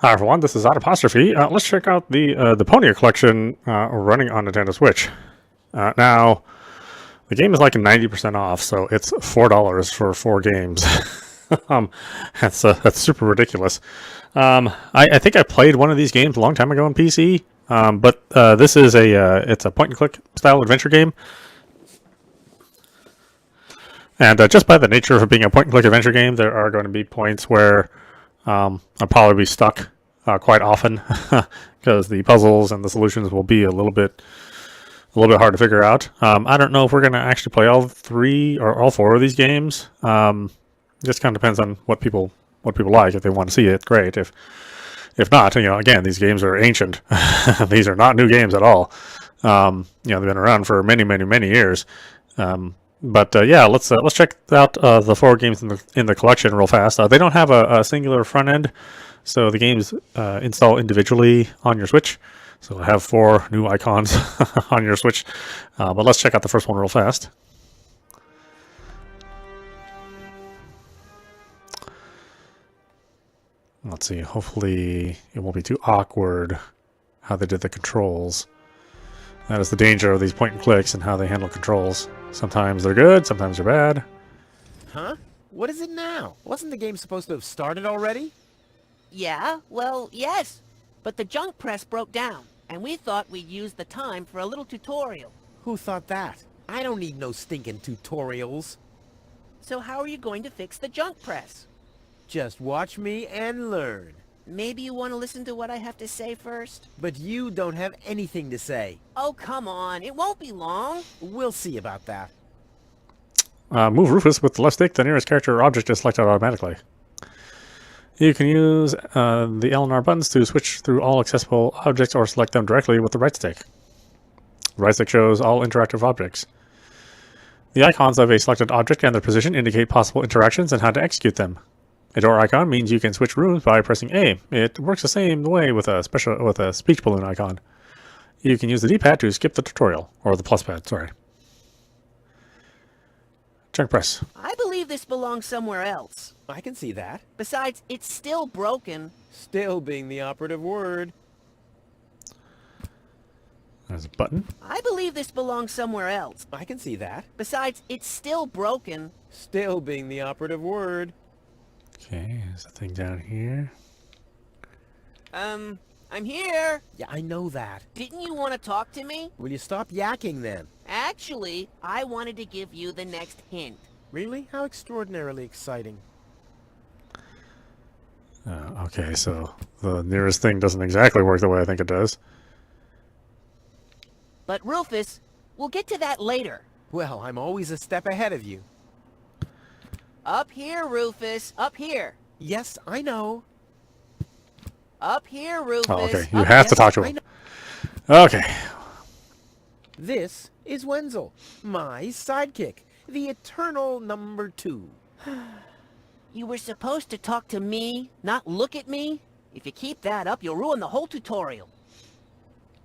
Hi everyone, this is audap. Let's check out the Deponia collection running on Nintendo Switch. Now, the game is like 90% off, so it's $4 for 4 games. That's super ridiculous. I think I played one of these games a long time ago on PC, but this is it's a point-and-click style adventure game. And just by the nature of it being a point-and-click adventure game, there are going to be points where I'll probably be stuck quite often because the puzzles and the solutions will be a little bit hard to figure out. I don't know if we're going to actually play all 3 or all 4 of these games. Just kind of depends on what people like. If they want to see it, great. If not, again, these games are ancient. These are not new games at all. They've been around for many years. But yeah, let's check out the 4 games in the collection real fast. They don't have a singular front end, so the games install individually on your Switch. So I have 4 new icons on your Switch. But let's check out the first one real fast. Let's see. Hopefully, it won't be too awkward how they did the controls. That is the danger of these point and clicks and how they handle controls. Sometimes they're good, sometimes they're bad. Huh? What is it now? Wasn't the game supposed to have started already? Yeah, well, yes. But the junk press broke down, and we thought we'd use the time for a little tutorial. Who thought that? I don't need no stinking tutorials. So how are you going to fix the junk press? Just watch me and learn. Maybe you want to listen to what I have to say first? But you don't have anything to say. Oh, come on. It won't be long. We'll see about that. Move Rufus with the left stick. The nearest character or object is selected automatically. You can use the L and R buttons to switch through all accessible objects or select them directly with the right stick. The right stick shows all interactive objects. The icons of a selected object and their position indicate possible interactions and how to execute them. A door icon means you can switch rooms by pressing A. It works the same way with a speech balloon icon. You can use the D-pad to skip the tutorial, or the plus pad, sorry. Junk press. I believe this belongs somewhere else. I can see that. Besides, it's still broken. Still being the operative word. There's a button. I believe this belongs somewhere else. I can see that. Besides, it's still broken. Still being the operative word. Okay, there's a thing down here. I'm here. Yeah, I know that. Didn't you want to talk to me? Will you stop yakking then? Actually, I wanted to give you the next hint. Really? How extraordinarily exciting. Okay, so the nearest thing doesn't exactly work the way I think it does. But Rufus, we'll get to that later. Well, I'm always a step ahead of you. Up here, Rufus. Up here. Yes, I know. Up here, Rufus. Oh, okay. You have to talk to him. Okay. This is Wenzel, my sidekick, the eternal number 2. You were supposed to talk to me, not look at me? If you keep that up, you'll ruin the whole tutorial.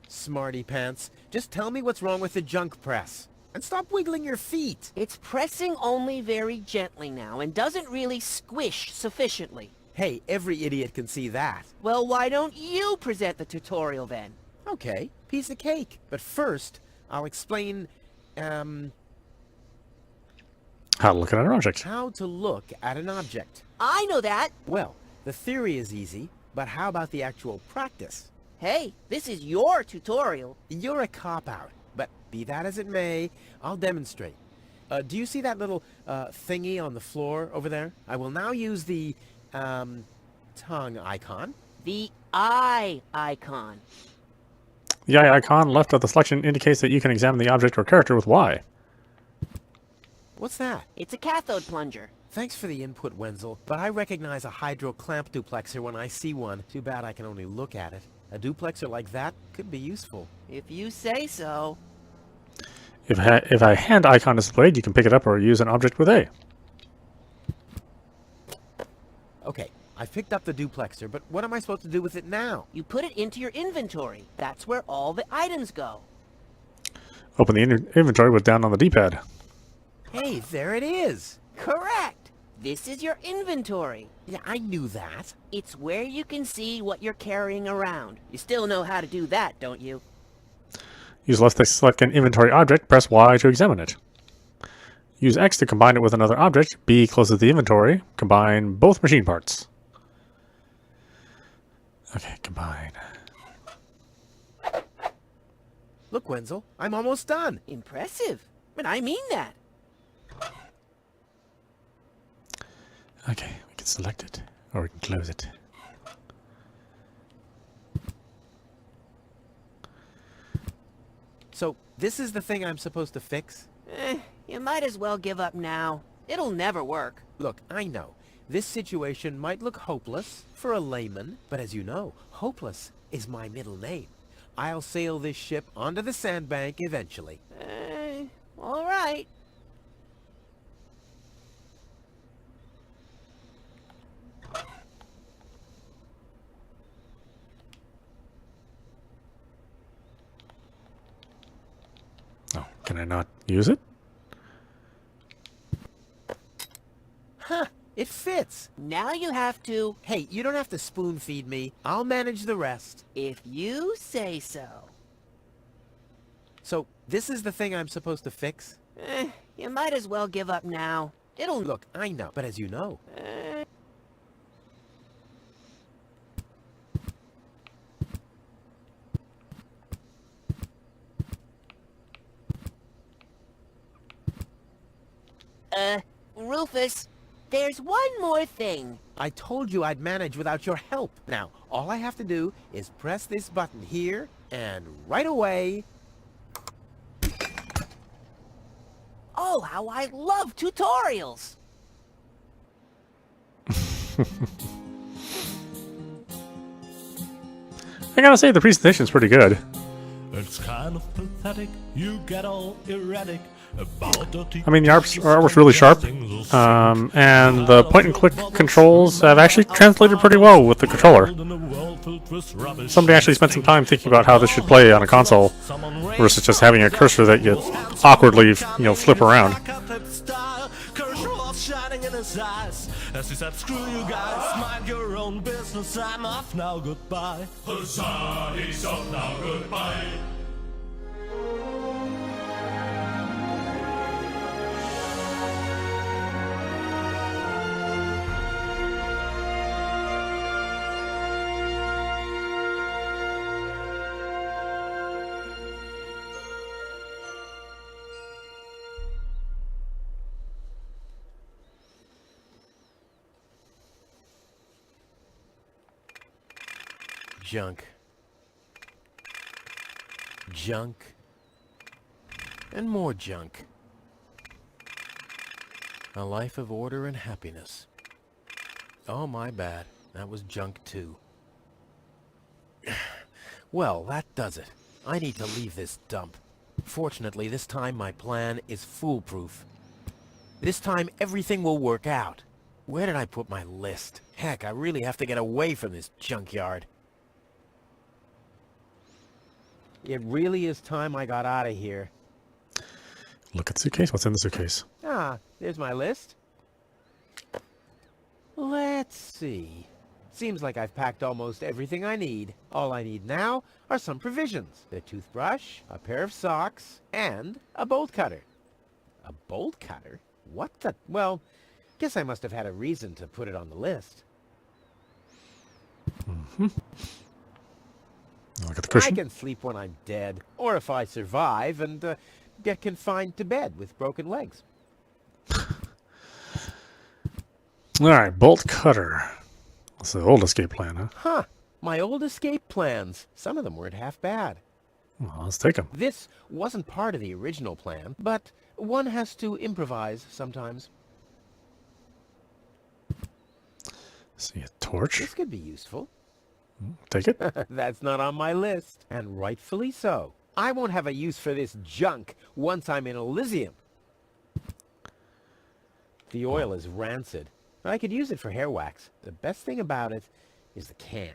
Smarty pants, just tell me what's wrong with the junk press. And stop wiggling your feet. It's pressing only very gently now and doesn't really squish sufficiently. Hey, every idiot can see that. Well, why don't you present the tutorial then? Okay, piece of cake. But first, I'll explain, How to look at an object. how to look at an object. I know that. Well, the theory is easy, but how about the actual practice? Hey, this is your tutorial. You're a cop-out, but be that as it may, I'll demonstrate. Do you see that little thingy on the floor over there? I will now use the tongue icon. The eye icon. The eye icon left of the selection indicates that you can examine the object or character with Y. What's that? It's a cathode plunger. Thanks for the input, Wenzel, but I recognize a hydro clamp duplexer when I see one. Too bad I can only look at it. A duplexer like that could be useful. If you say so. If a hand icon is displayed, you can pick it up or use an object with A. Okay, I've picked up the duplexer, but what am I supposed to do with it now? You put it into your inventory. That's where all the items go. Open the inventory with down on the D-pad. Hey, there it is! Correct. This is your inventory. Yeah, I knew that. It's where you can see what you're carrying around. You still know how to do that, don't you? Use left to select an inventory object, press Y to examine it. Use X to combine it with another object, B closes the inventory, combine both machine parts. Okay, combine. Look, Wenzel, I'm almost done. Impressive. But I mean that. Okay, we can select it, or we can close it. So, this is the thing I'm supposed to fix? You might as well give up now. It'll never work. Look, I know, this situation might look hopeless for a layman, but as you know, hopeless is my middle name. I'll sail this ship onto the sandbank eventually. All right. Oh, can I not use it? Huh, it fits. Now you have to, Hey, you don't have to spoon feed me. I'll manage the rest. if you say so. So, this is the thing I'm supposed to fix? You might as well give up now. It'll Look, I know, but as you know, Rufus, there's one more thing. I told you I'd manage without your help. Now, all I have to do is press this button here, and right away... Oh, how I love tutorials! I gotta say, the presentation's pretty good. It's kind of pathetic, you get all erratic about the I mean, the artwork's really sharp, and the point-and-click controls have actually translated pretty well with the controller. Somebody actually spent some time thinking about how this should play on a console, versus just having a cursor that you awkwardly, flip around. Shining in his eyes as he said, "Screw you guys, mind your own business. I'm off now, goodbye." Huzzah, he's off now, goodbye. Junk. Junk. And more junk. A life of order and happiness. Oh, my bad. That was junk too. Well, that does it. I need to leave this dump. Fortunately, this time my plan is foolproof. This time everything will work out. Where did I put my list? Heck, I really have to get away from this junkyard. It really is time I got out of here. Look at the suitcase. What's in the suitcase? Ah, there's my list. Let's see. Seems like I've packed almost everything I need. All I need now are some provisions. A toothbrush, a pair of socks, and a bolt cutter. A bolt cutter? What the... Well, guess I must have had a reason to put it on the list. Look at the cushion. I can sleep when I'm dead, or if I survive and get confined to bed with broken legs. Alright, bolt cutter. That's the old escape plan, huh? Huh, my old escape plans. Some of them weren't half bad. Well, let's take them. This wasn't part of the original plan, but one has to improvise sometimes. See a torch. This could be useful. Take it. That's not on my list, and rightfully so. I won't have a use for this junk once I'm in Elysium. The oil is rancid. I could use it for hair wax. The best thing about it is the can.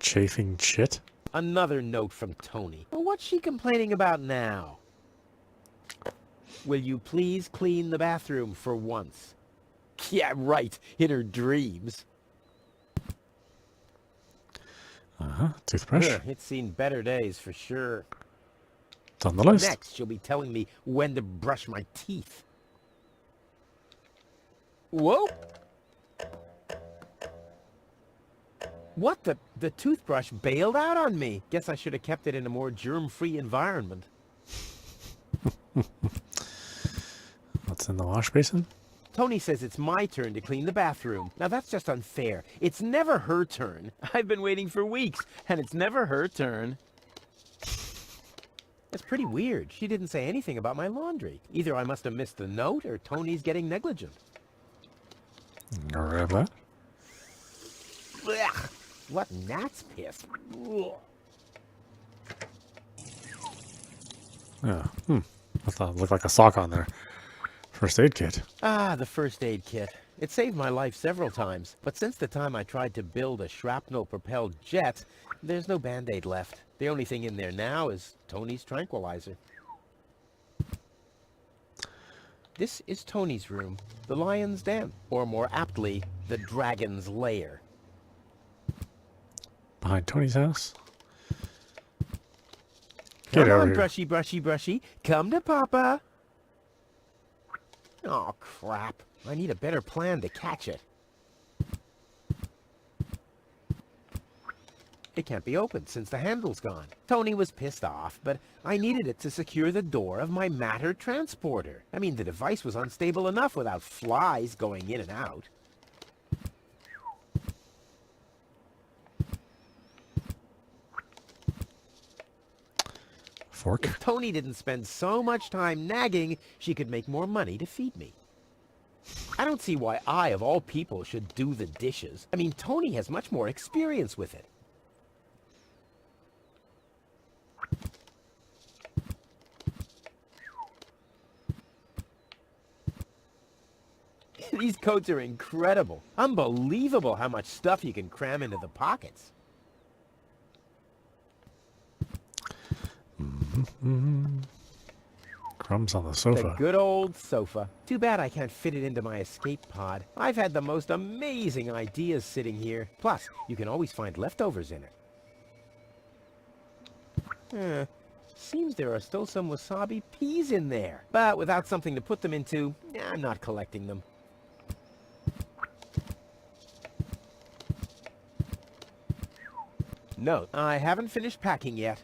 Chafing chit. another note from Tony. Well, what's she complaining about now? Will you please clean the bathroom for once? Yeah, right, in her dreams. Toothbrush. It's seen better days for sure. It's on the list. Next, she'll be telling me when to brush my teeth. Whoa! What? The toothbrush bailed out on me. Guess I should have kept it in a more germ-free environment. What's in the wash basin? Tony says it's my turn to clean the bathroom. Now that's just unfair. It's never her turn. I've been waiting for weeks, and it's never her turn. That's pretty weird. She didn't say anything about my laundry. Either I must have missed the note, or Tony's getting negligent. Grab that. Blech. What gnat's piss? Ugh. Yeah. I thought it looked like a sock on there. First aid kit. Ah, the first aid kit. It saved my life several times, but since the time I tried to build a shrapnel-propelled jet, there's no Band-Aid left. The only thing in there now is Tony's tranquilizer. This is Tony's room, the lion's den, or more aptly, the dragon's lair. Behind Tony's house. Come Get over on, here. brushy, brushy, brushy. Come to Papa. Oh, crap. I need a better plan to catch it. It can't be opened since the handle's gone. Tony was pissed off, but I needed it to secure the door of my matter transporter. I mean, the device was unstable enough without flies going in and out. Fork. If Tony didn't spend so much time nagging, she could make more money to feed me. I don't see why I, of all people, should do the dishes. I mean, Tony has much more experience with it. These coats are incredible. Unbelievable how much stuff you can cram into the pockets. Crumbs on the The sofa. good old sofa. Too bad I can't fit it into my escape pod. I've had the most amazing ideas sitting here. Plus, you can always find leftovers in it. Seems there are still some wasabi peas in there. But without something to put them into, I'm not collecting them. No, I haven't finished packing yet.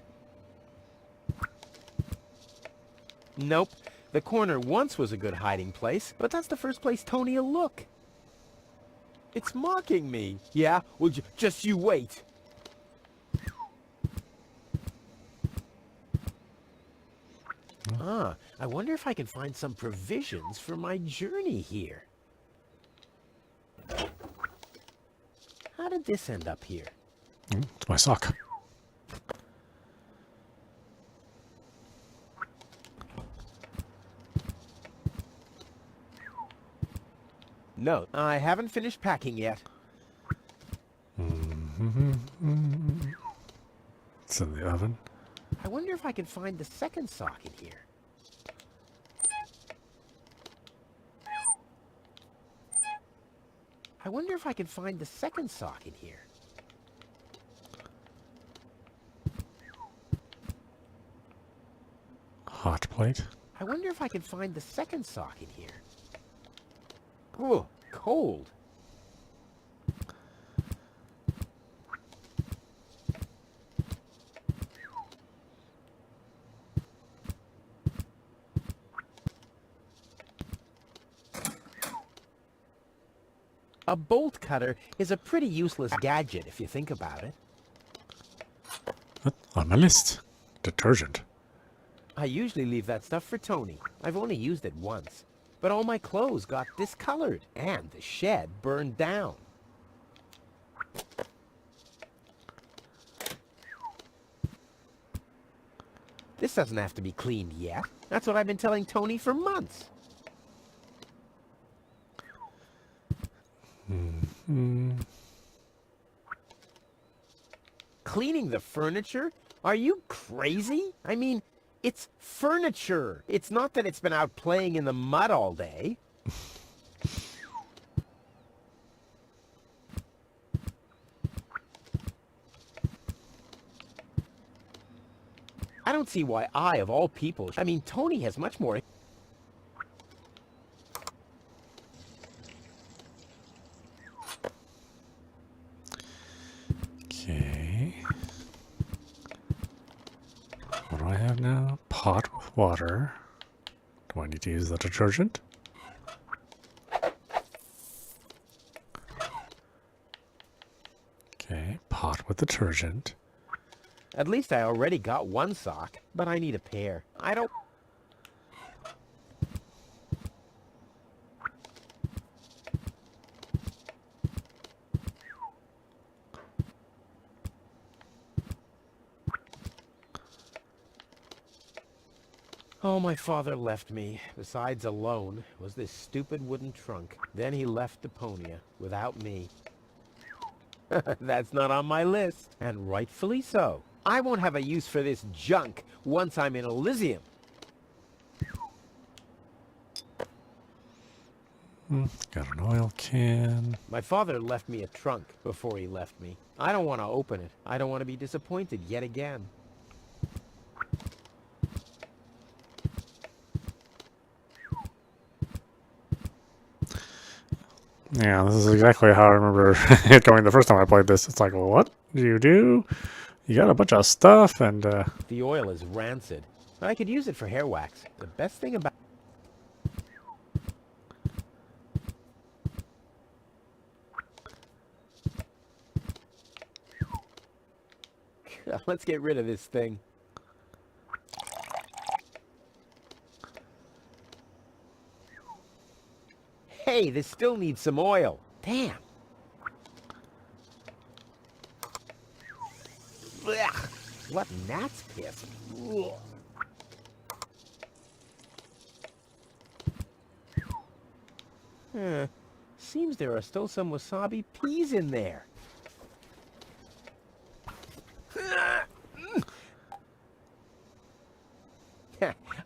Nope. The corner once was a good hiding place, but that's the first place Tony'll look. It's mocking me. Yeah? Well, just you wait. I wonder if I can find some provisions for my journey here. How did this end up here? It's my sock. No, I haven't finished packing yet. It's in the oven. I wonder if I can find the second sock in here. I wonder if I can find the second sock in here. Hot plate. I wonder if I can find the second sock in here. Ooh, cold. A bolt cutter is a pretty useless gadget if you think about it. On my list. Detergent. I usually leave that stuff for Tony. I've only used it once. But all my clothes got discolored, and the shed burned down. This doesn't have to be cleaned yet. That's what I've been telling Tony for months. cleaning the furniture? Are you crazy? I mean, it's furniture. It's not that it's been out playing in the mud all day. I don't see why I, of all people... I mean, Tony has much more... Okay. What do I have now? Pot with water. Do I need to use the detergent? Okay, pot with detergent. At least I already got one sock, but I need a pair. I don't... Oh, my father left me. Besides alone, was this stupid wooden trunk. Then he left Deponia, without me. That's not on my list, and rightfully so. I won't have a use for this junk once I'm in Elysium. Got an oil can. My father left me a trunk before he left me. I don't want to open it. I don't want to be disappointed yet again. Yeah, this is exactly how I remember it going the first time I played this. It's like, well, what do you do? You got a bunch of stuff, and The oil is rancid, but I could use it for hair wax. The best thing about... Let's get rid of this thing. Hey, this still needs some oil. Damn. Blech. What gnat's piss. Ugh. Seems there are still some wasabi peas in there.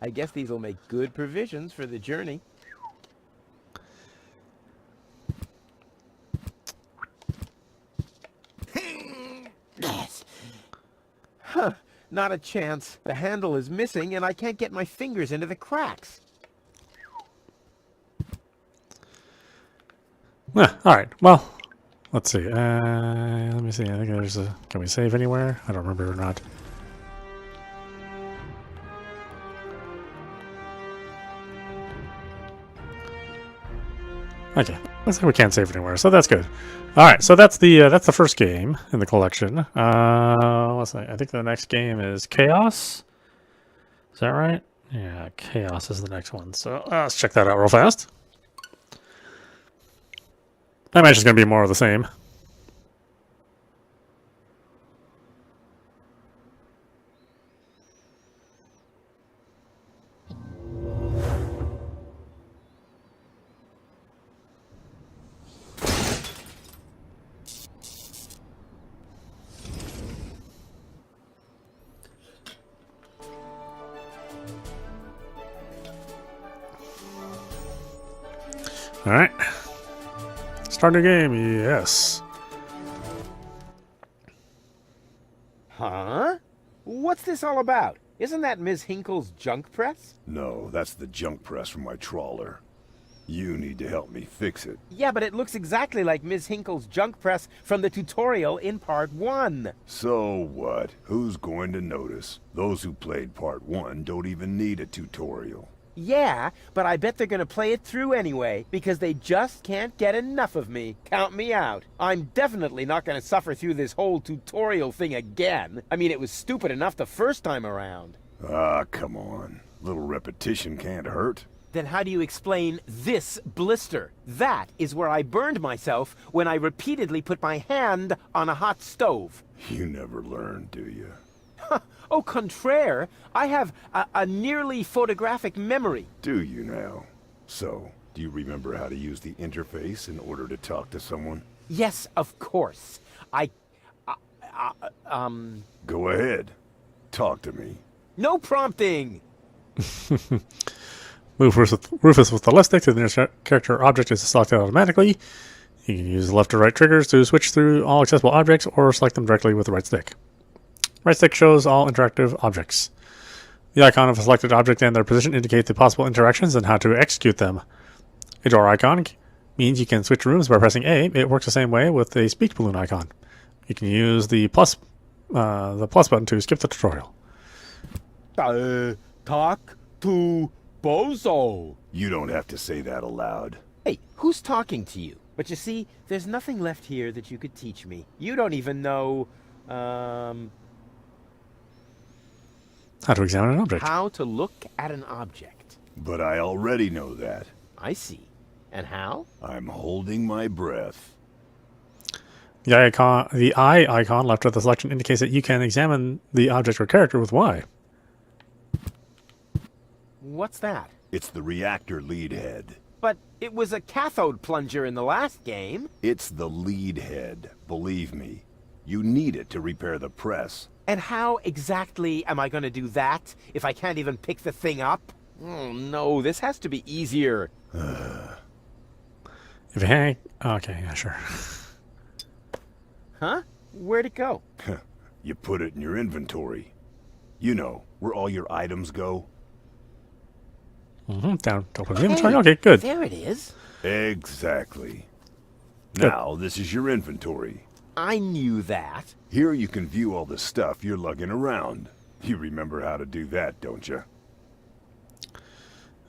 I guess these will make good provisions for the journey. Yes. Huh, not a chance. The handle is missing and I can't get my fingers into the cracks. Alright, well, let's see. Let me see. I think there's a... Can we save anywhere? I don't remember or not. Okay, looks like we can't save anywhere, so that's good. All right, so that's the first game in the collection. Let's see. I think the next game is Chaos. Is that right? Yeah, Chaos is the next one. So let's check that out real fast. I imagine it's going to be more of the same. All right. Start a game, yes. Huh? What's this all about? Isn't that Ms. Hinkle's junk press? No, that's the junk press from my trawler. You need to help me fix it. Yeah, but it looks exactly like Ms. Hinkle's junk press from the tutorial in Part 1. So what? Who's going to notice? Those who played Part 1 don't even need a tutorial. Yeah, but I bet they're gonna play it through anyway, because they just can't get enough of me. Count me out. I'm definitely not gonna suffer through this whole tutorial thing again. I mean, it was stupid enough the first time around. Ah, come on. Little repetition can't hurt. Then how do you explain this blister? That is where I burned myself when I repeatedly put my hand on a hot stove. You never learn, do you? Au contraire, I have a nearly photographic memory. Do you now? So, do you remember how to use the interface in order to talk to someone? Yes, of course. I Go ahead. Talk to me. No prompting! Move Rufus with the left stick to the nearest character or object is selected automatically. You can use left or right triggers to switch through all accessible objects or select them directly with the right stick. Right stick shows all interactive objects. The icon of a selected object and their position indicate the possible interactions and how to execute them. A door icon means you can switch rooms by pressing A. It works the same way with a speech balloon icon. You can use the plus button to skip the tutorial. Talk to Bozo. You don't have to say that aloud. Hey, who's talking to you? But you see, there's nothing left here that you could teach me. You don't even know, How to examine an object. how to look at an object. But I already know that. I see. And how? I'm holding my breath. The eye icon left of the selection indicates that you can examine the object or character with Y. What's that? It's the reactor lead head. But it was a cathode plunger in the last game. It's the lead head. Believe me. You need it to repair the press. And how exactly am I going to do that if I can't even pick the thing up? Oh, no, this has to be easier. If you hang... Okay, yeah, sure. Huh? Where'd it go? You put it in your inventory. You know, where all your items go. Down to open the inventory. Okay, good. There it is. Exactly. Good. Now, this is your inventory. I knew that. Here you can view all the stuff you're lugging around. You remember how to do that, don't you?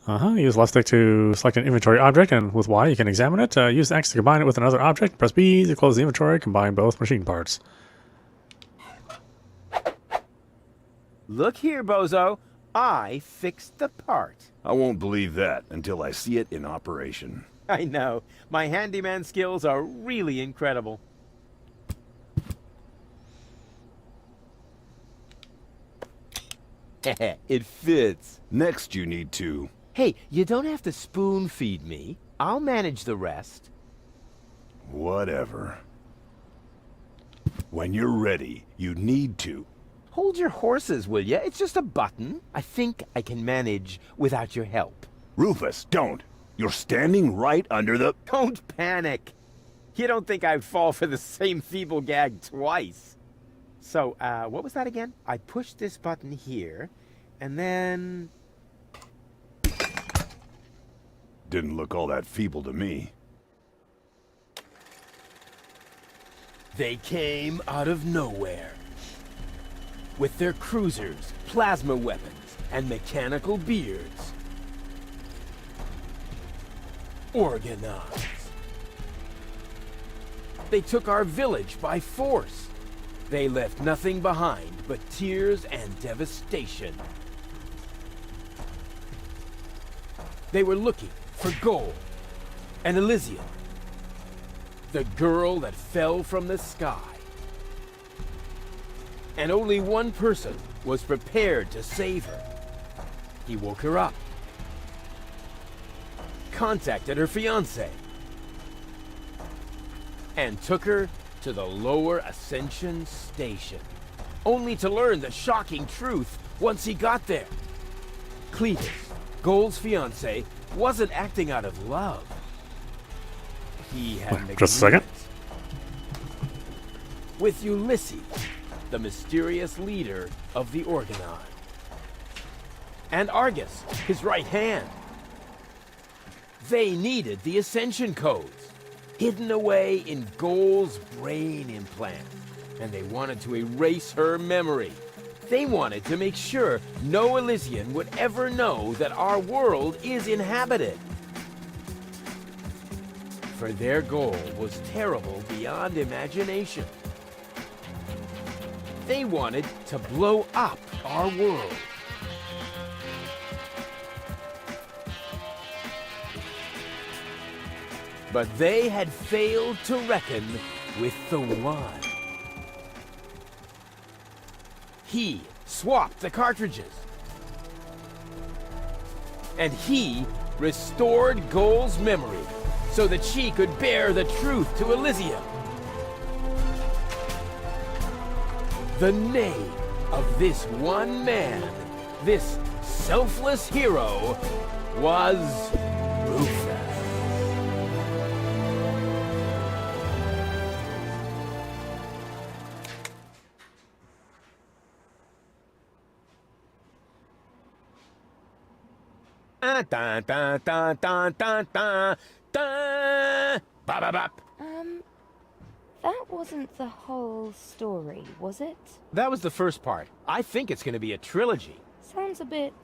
Use left stick to select an inventory object, and with Y you can examine it. Use X to combine it with another object. Press B to close the inventory. Combine both machine parts. Look here, Bozo. I fixed the part. I won't believe that until I see it in operation. I know. My handyman skills are really incredible. It fits. Next you need to... Hey, you don't have to spoon feed me. I'll manage the rest. Whatever. When you're ready, you need to... Hold your horses, will ya? It's just a button. I think I can manage without your help. Rufus, don't! You're standing right under the... Don't panic. You don't think I'd fall for the same feeble gag twice. So, what was that again? I pushed this button here, and then... Didn't look all that feeble to me. They came out of nowhere. With their cruisers, plasma weapons, and mechanical beards. Organized. They took our village by force. They left nothing behind but tears and devastation. They were looking for Goal and Elysium, the girl that fell from the sky. And only one person was prepared to save her. He woke her up, contacted her fiancé, and took her to the lower Ascension station, only to learn the shocking truth once he got there. Cletus, Goal's fiancé, wasn't acting out of love. He had an Just a second. agreement with Ulysses, the mysterious leader of the Organon, and Argus, his right hand. They needed the Ascension codes, hidden away in Goal's brain implant, and they wanted to erase her memory. They wanted to make sure no Elysian would ever know that our world is inhabited. For their goal was terrible beyond imagination. They wanted to blow up our world. But they had failed to reckon with the One. He swapped the cartridges. And he restored Goal's memory so that she could bear the truth to Elysium. The name of this one man, this selfless hero, was Rufus. Dun dun dun dun dun dun dun dun. Bop, bop, bop. That wasn't the whole story, was it? That was the first part. I think it's going to be a trilogy. Sounds a bit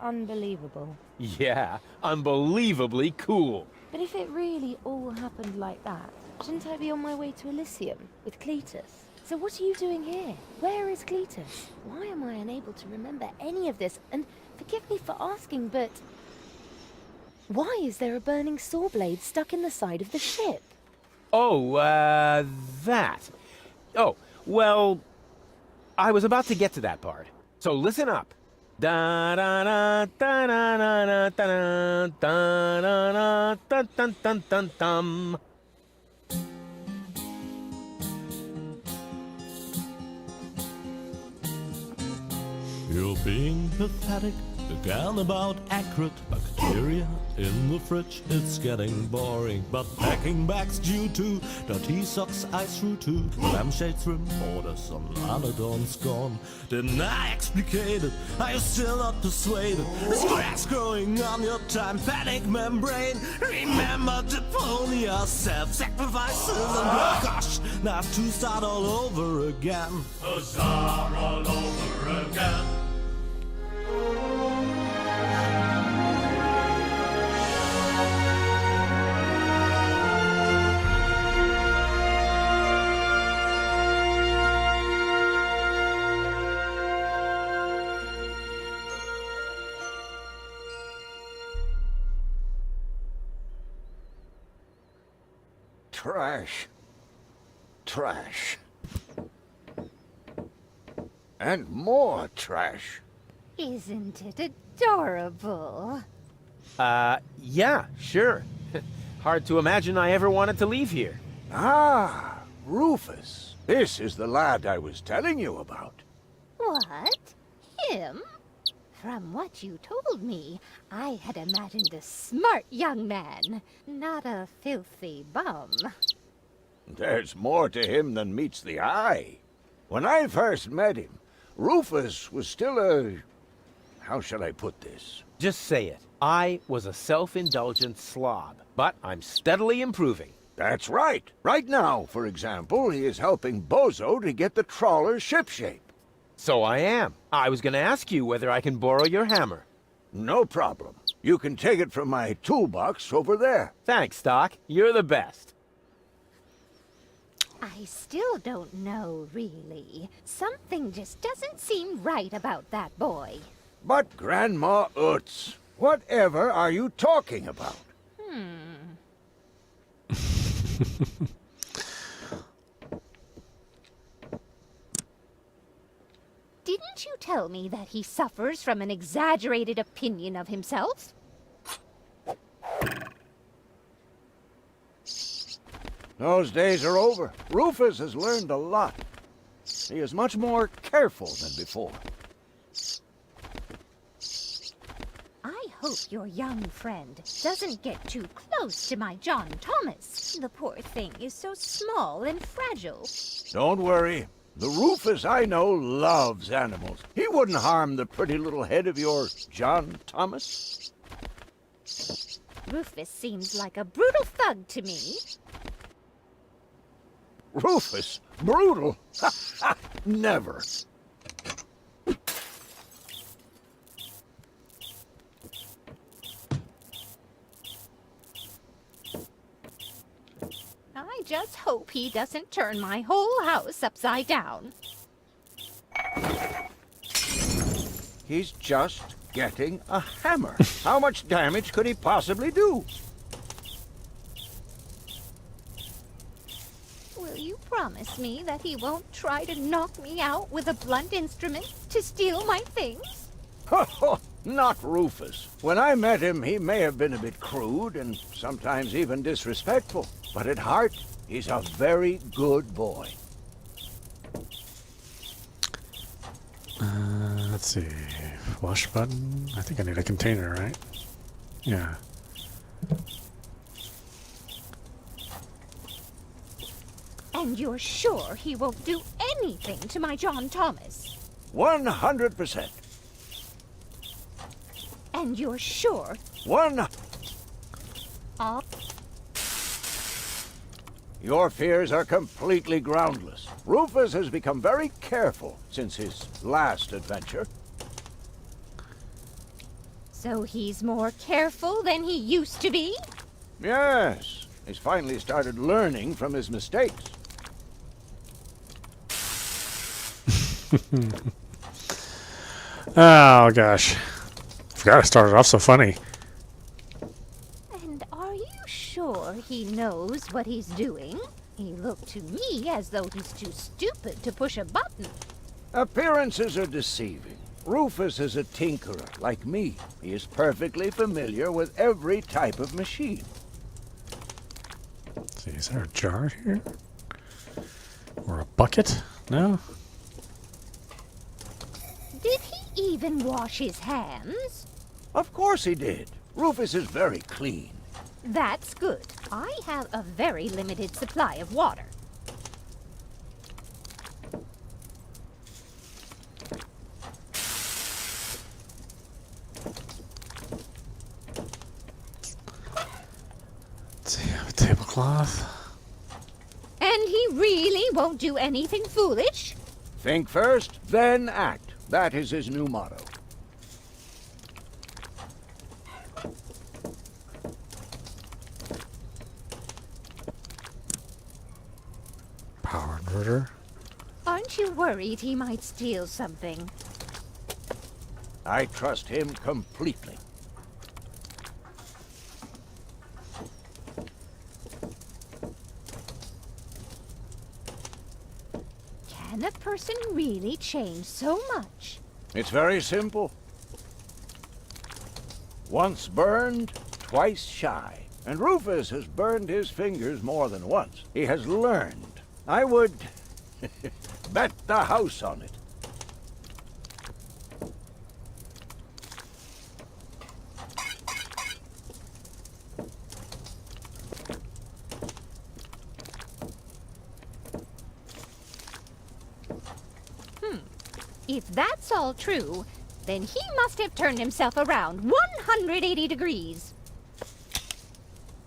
unbelievable. Yeah, unbelievably cool. But if it really all happened like that, shouldn't I be on my way to Elysium with Cletus? So what are you doing here? Where is Cletus? Why am I unable to remember any of this? And forgive me for asking, but why is there a burning saw blade stuck in the side of the ship? Oh, that. Oh, well, I was about to get to that part. So listen up. Da da da da da da da da da da dun dun dun dun. You're being pathetic again about accurate bacteria in the fridge. It's getting boring, but packing bags due to dirty socks I threw to lampshades rim borders on Lanadon's gone. Didn't I explicate it? Are you still not persuaded? There's cracks growing on your tympanic membrane. Remember Deponia, self-sacrifices, and oh gosh, now I have to start all over again. Huzzah, all over again. Trash. Trash. And more trash. Isn't it adorable? Yeah, sure. Hard to imagine I ever wanted to leave here. Ah, Rufus. This is the lad I was telling you about. What? Him? From what you told me, I had imagined a smart young man, not a filthy bum. There's more to him than meets the eye. When I first met him, Rufus was still a... How shall I put this? Just say it. I was a self-indulgent slob, but I'm steadily improving. That's right. Right now, for example, he is helping Bozo to get the trawler shipshape. So I am. I was going to ask you whether I can borrow your hammer. No problem. You can take it from my toolbox over there. Thanks, Doc. You're the best. I still don't know, really. Something just doesn't seem right about that boy. But Grandma Utz, whatever are you talking about? Didn't you tell me that he suffers from an exaggerated opinion of himself? Those days are over. Rufus has learned a lot. He is much more careful than before. I hope your young friend doesn't get too close to my John Thomas. The poor thing is so small and fragile. Don't worry. The Rufus I know loves animals. He wouldn't harm the pretty little head of your John Thomas. Rufus seems like a brutal thug to me. Rufus? Brutal? Never. I just hope he doesn't turn my whole house upside down. He's just getting a hammer. How much damage could he possibly do? Will you promise me that he won't try to knock me out with a blunt instrument to steal my things? Not Rufus. When I met him, he may have been a bit crude and sometimes even disrespectful. But at heart, he's a very good boy. Let's see. Flush button. I think I need a container, right? Yeah. And you're sure he won't do anything to my John Thomas? 100%. And you're sure? Oh, Your fears are completely groundless. Rufus has become very careful since his last adventure. so he's more careful than he used to be? Yes, he's finally started learning from his mistakes. Oh gosh. Forgot I started off so funny. And are you sure he knows what he's doing? He looked to me as though he's too stupid to push a button. Appearances are deceiving. Rufus is a tinkerer, like me. He is perfectly familiar with every type of machine. Let's see, is there a jar here? Or a bucket? No? Did he even wash his hands? Of course he did. Rufus is very clean. That's good. I have a very limited supply of water. Let's see, I have a tablecloth. And he really won't do anything foolish? Think first, then act. That is his new motto. Power inverter. Aren't you worried he might steal something? I trust him completely. Can a person really change so much? It's very simple. Once burned, twice shy. And Rufus has burned his fingers more than once. He has learned. I would bet the house on it. If that's all true, then he must have turned himself around 180 degrees.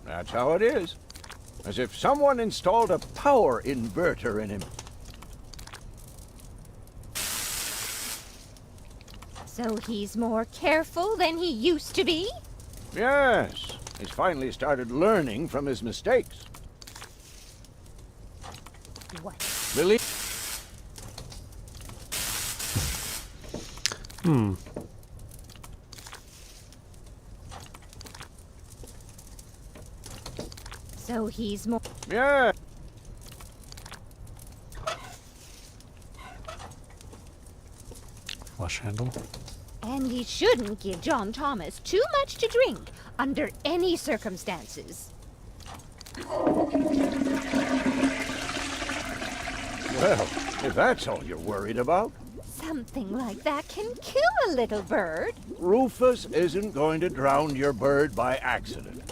That's how it is. As if someone installed a power inverter in him. So he's more careful than he used to be? Yes, he's finally started learning from his mistakes. What? Really? So he's more... Yeah. Flush handle. And he shouldn't give John Thomas too much to drink under any circumstances. Well, if that's all you're worried about, Something like that can kill a little bird. Rufus isn't going to drown your bird by accident.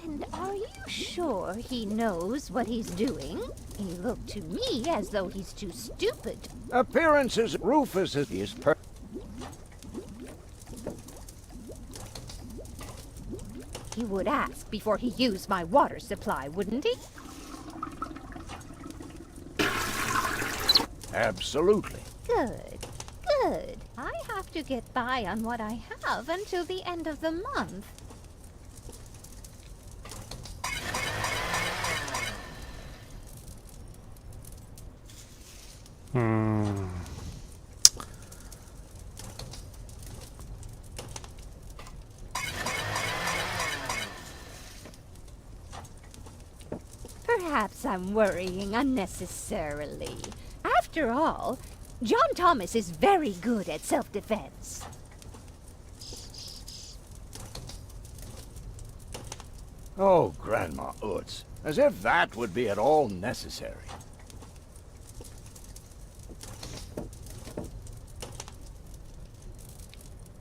And are you sure he knows what he's doing? He looked to me as though he's too stupid. Appearances, Rufus is perfect. He would ask before he used my water supply, wouldn't he? Absolutely. Good, good. I have to get by on what I have until the end of the month. Perhaps I'm worrying unnecessarily. After all, John Thomas is very good at self-defense. Oh, Grandma Utz, as if that would be at all necessary.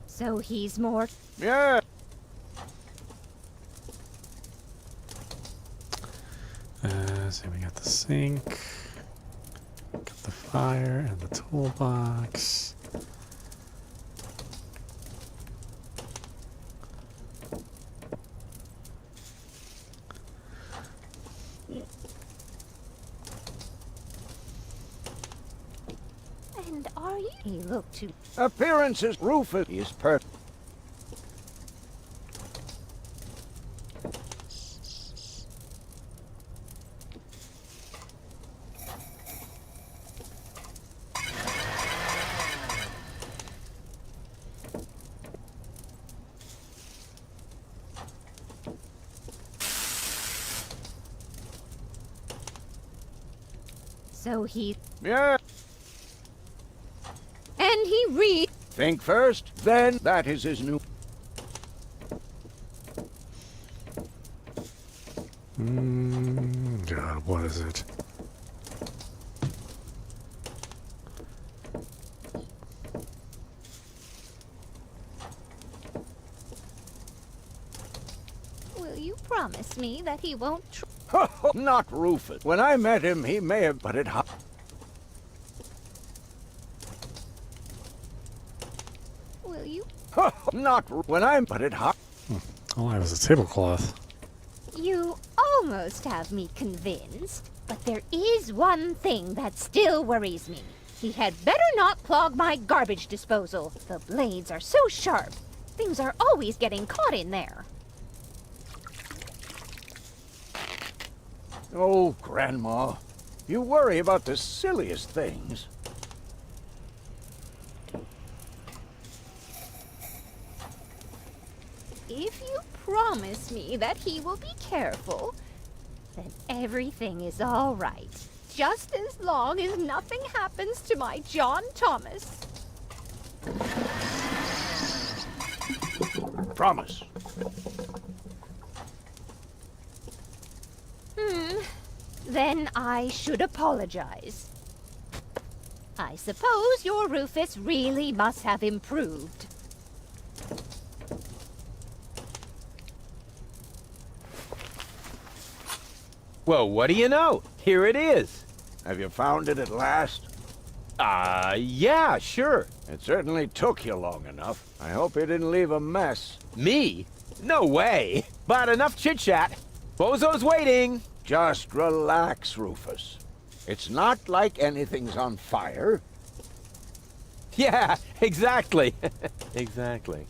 So he's more... Yeah. So we got the sink, got the fire, and the toolbox. And are you... He looked too... Appearances, Rufus is perfect. So he... Yeah. And he read... Think first, then that is his new... God, what is it? Will you promise me that he won't... Not Rufus. When I met him, he may have put it hot. Will you... When I put it hot. All I have is a tablecloth. You almost have me convinced, but there is one thing that still worries me. He had better not clog my garbage disposal. The blades are so sharp. Things are always getting caught in there. Oh, Grandma, you worry about the silliest things. If you promise me that he will be careful, then everything is all right. Just as long as nothing happens to my John Thomas. Promise. Then I should apologize. I suppose your Rufus really must have improved. Well, what do you know? Here it is. Have you found it at last? Yeah, sure. It certainly took you long enough. I hope you didn't leave a mess. Me? No way. But enough chit-chat. Bozo's waiting. Just relax, Rufus. It's not like anything's on fire. Yeah, exactly. Exactly.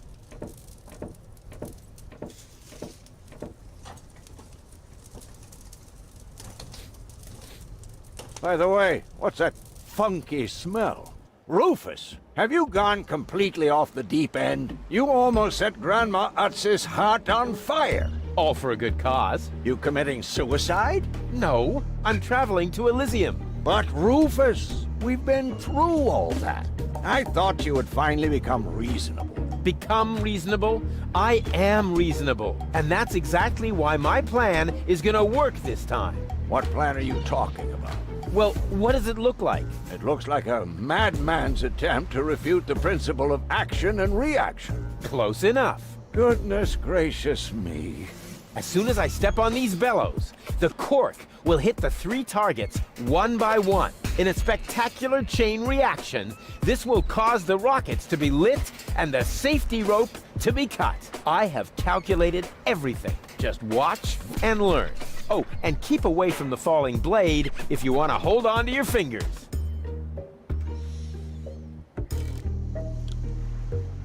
By the way, what's that funky smell? Rufus, have you gone completely off the deep end? You almost set Grandma Utz's heart on fire. All for a good cause. You committing suicide? No, I'm traveling to Elysium. But Rufus, we've been through all that. I thought you would finally become reasonable. Become reasonable? I am reasonable. And that's exactly why my plan is gonna work this time. What plan are you talking about? Well, what does it look like? It looks like a madman's attempt to refute the principle of action and reaction. Close enough. Goodness gracious me. As soon as I step on these bellows, the cork will hit the 3 targets one by one. In a spectacular chain reaction, this will cause the rockets to be lit and the safety rope to be cut. I have calculated everything. Just watch and learn. Oh, and keep away from the falling blade if you want to hold on to your fingers.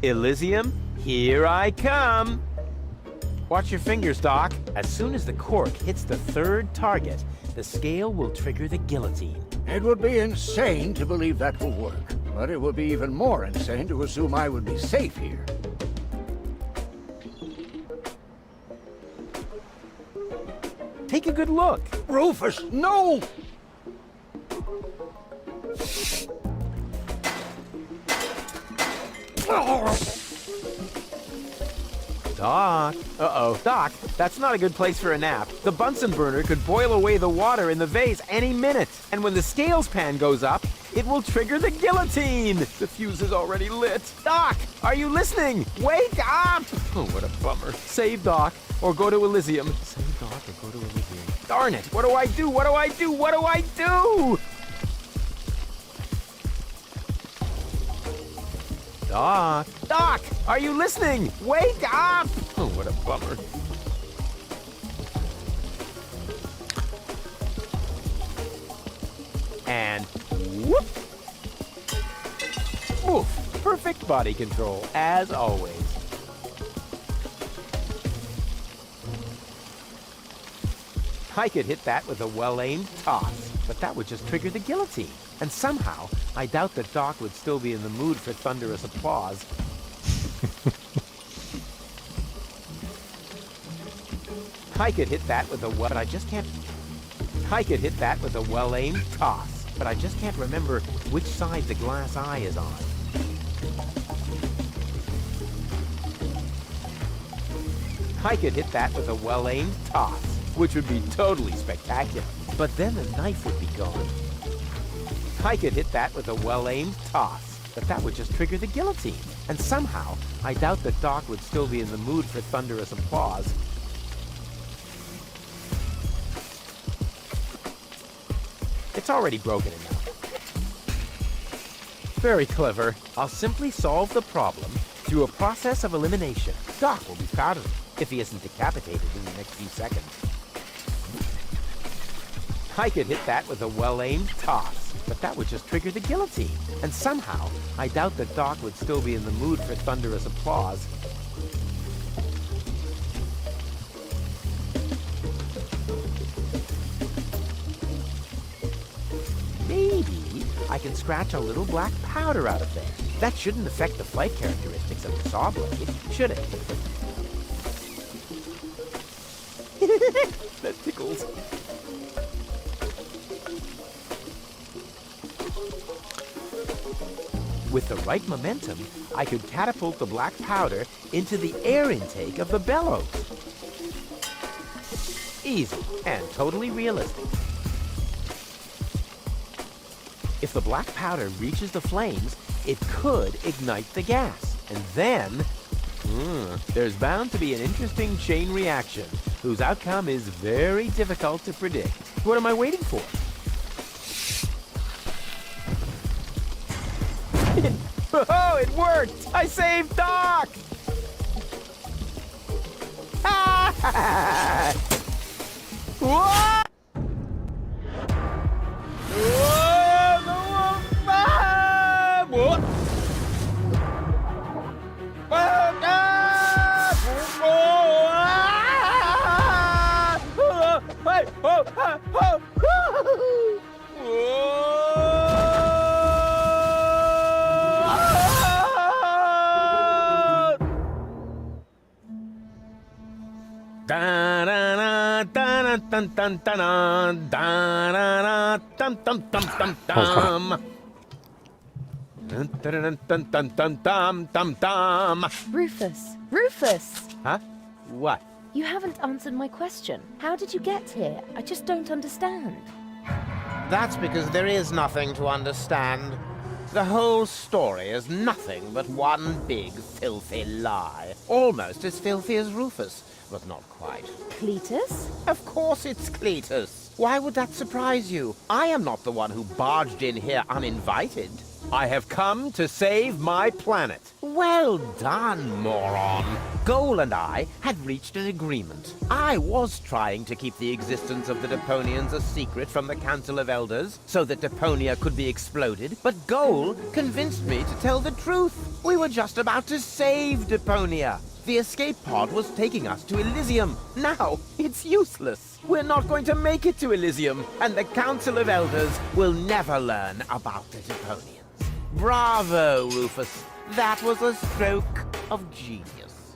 Elysium, here I come. Watch your fingers, Doc. As soon as the cork hits the 3rd target, the scale will trigger the guillotine. It would be insane to believe that will work, but it would be even more insane to assume I would be safe here. Take a good look. Rufus, no! Doc. Uh-oh. Doc, that's not a good place for a nap. The Bunsen burner could boil away the water in the vase any minute. And when the scales pan goes up, it will trigger the guillotine. The fuse is already lit. Doc, are you listening? Wake up! Oh, what a bummer. Save Doc or go to Elysium. Save Doc or go to Elysium. Darn it. What do I do? What do I do? What do I do? Doc. Doc, are you listening? Wake up! Oh, what a bummer. And whoop! Oof! Perfect body control, as always. I could hit that with a well-aimed toss, but that would just trigger the guillotine. And somehow, I doubt that Doc would still be in the mood for thunderous applause. I could hit that with a well, but I just can't. I could hit that with a well-aimed toss, but I just can't remember which side the glass eye is on. I could hit that with a well-aimed toss, which would be totally spectacular. But then the knife would be gone. I could hit that with a well-aimed toss, but that would just trigger the guillotine. And somehow, I doubt that Doc would still be in the mood for thunderous applause. It's already broken enough. Very clever. I'll simply solve the problem through a process of elimination. Doc will be proud of me if he isn't decapitated in the next few seconds. I could hit that with a well-aimed toss, but that would just trigger the guillotine. And somehow, I doubt that Doc would still be in the mood for thunderous applause. Maybe I can scratch a little black powder out of there. That shouldn't affect the flight characteristics of the saw blade, should it? That tickles. With the right momentum, I could catapult the black powder into the air intake of the bellows. Easy and totally realistic. If the black powder reaches the flames, it could ignite the gas. And then, there's bound to be an interesting chain reaction, whose outcome is very difficult to predict. What am I waiting for? Oh, it worked! I saved Doc! What? Rufus! Rufus! Huh? What? You haven't answered my question. How did you get here? I just don't understand. That's because there is nothing to understand. The whole story is nothing but one big, filthy lie. Almost as filthy as Rufus, but not quite. Cletus? Of course it's Cletus. Why would that surprise you? I am not the one who barged in here uninvited. I have come to save my planet. Well done, moron. Goal and I had reached an agreement. I was trying to keep the existence of the Deponians a secret from the Council of Elders so that Deponia could be exploded, but Goal convinced me to tell the truth. We were just about to save Deponia. The escape pod was taking us to Elysium. Now, it's useless. We're not going to make it to Elysium, and the Council of Elders will never learn about the Deponians. Bravo, Rufus. That was a stroke of genius.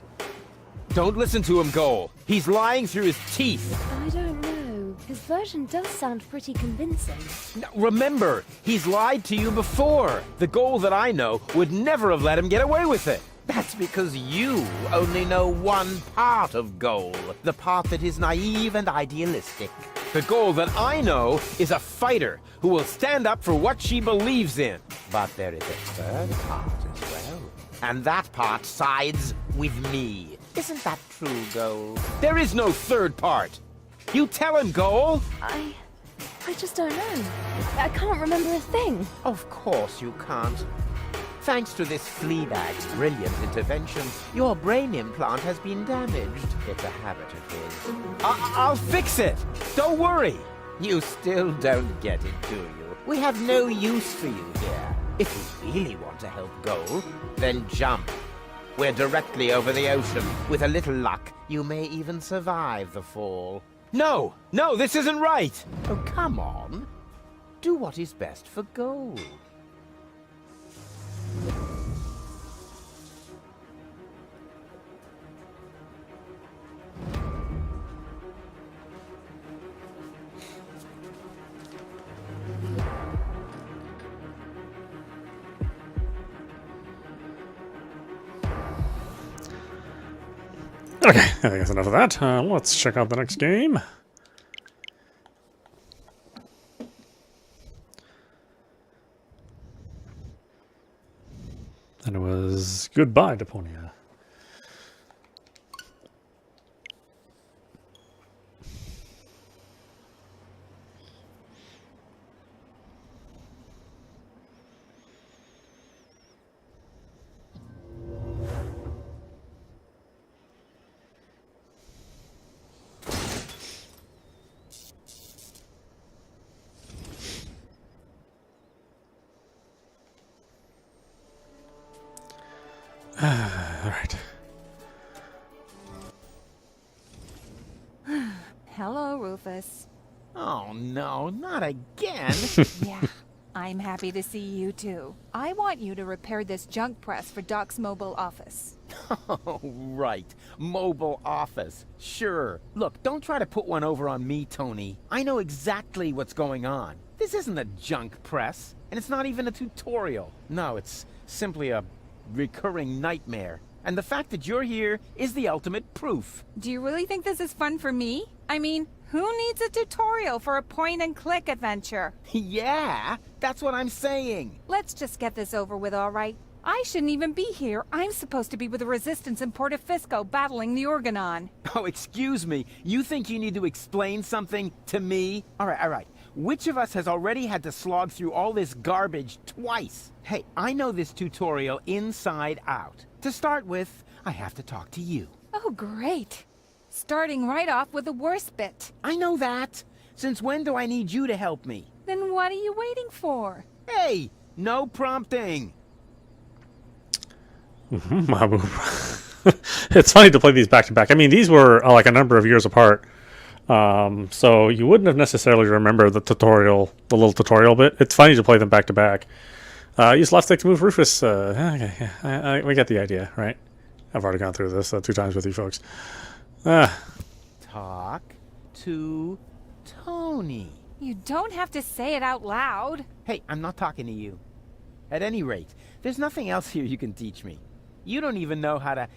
Don't listen to him, Goal. He's lying through his teeth. I don't know. His version does sound pretty convincing. Now, remember, he's lied to you before. The Goal that I know would never have let him get away with it. That's because you only know one part of Goal, the part that is naive and idealistic. The Goal that I know is a fighter who will stand up for what she believes in. But there is a third part as well. And that part sides with me. Isn't that true, Goal? There is no third part. You tell him, Goal. I just don't know. I can't remember a thing. Of course you can't. Thanks to this Fleabag's brilliant intervention, your brain implant has been damaged. It's a habit of his. I'll fix it! Don't worry! You still don't get it, do you? We have no use for you here. If you really want to help Goal, then jump. We're directly over the ocean. With a little luck, you may even survive the fall. No! No, this isn't right! Oh, come on. Do what is best for Goal. Okay, I think that's enough of that. Let's check out the next game. And it was Goodbye, Deponia. All right. Hello, Rufus. Oh no, not again! Yeah, I'm happy to see you too. I want you to repair this junk press for Doc's mobile office. Oh, right. Mobile office. Sure. Look, don't try to put one over on me, Tony. I know exactly what's going on. This isn't a junk press, and it's not even a tutorial. No, it's simply a recurring nightmare. And the fact that you're here is the ultimate proof. Do you really think this is fun for me? I mean, who needs a tutorial for a point-and-click adventure? Yeah, that's what I'm saying. Let's just get this over with, all right? I shouldn't even be here. I'm supposed to be with the Resistance in Portofisco battling the Organon. Oh, excuse me. You think you need to explain something to me? All right. Which of us has already had to slog through all this garbage twice? Hey, I know this tutorial inside out. To start with, I have to talk to you. Oh, great. Starting right off with the worst bit. I know that. Since when do I need you to help me? Then what are you waiting for? Hey, no prompting. It's funny to play these back to back. I mean, these were like a number of years apart. So you wouldn't have necessarily remembered the little tutorial bit. It's funny to play them back to back. Use left stick to move Rufus. Okay, we get the idea, right? I've already gone through this 2 times with you folks. Talk to Tony. You don't have to say it out loud. Hey, I'm not talking to you. At any rate, there's nothing else here you can teach me. You don't even know how to,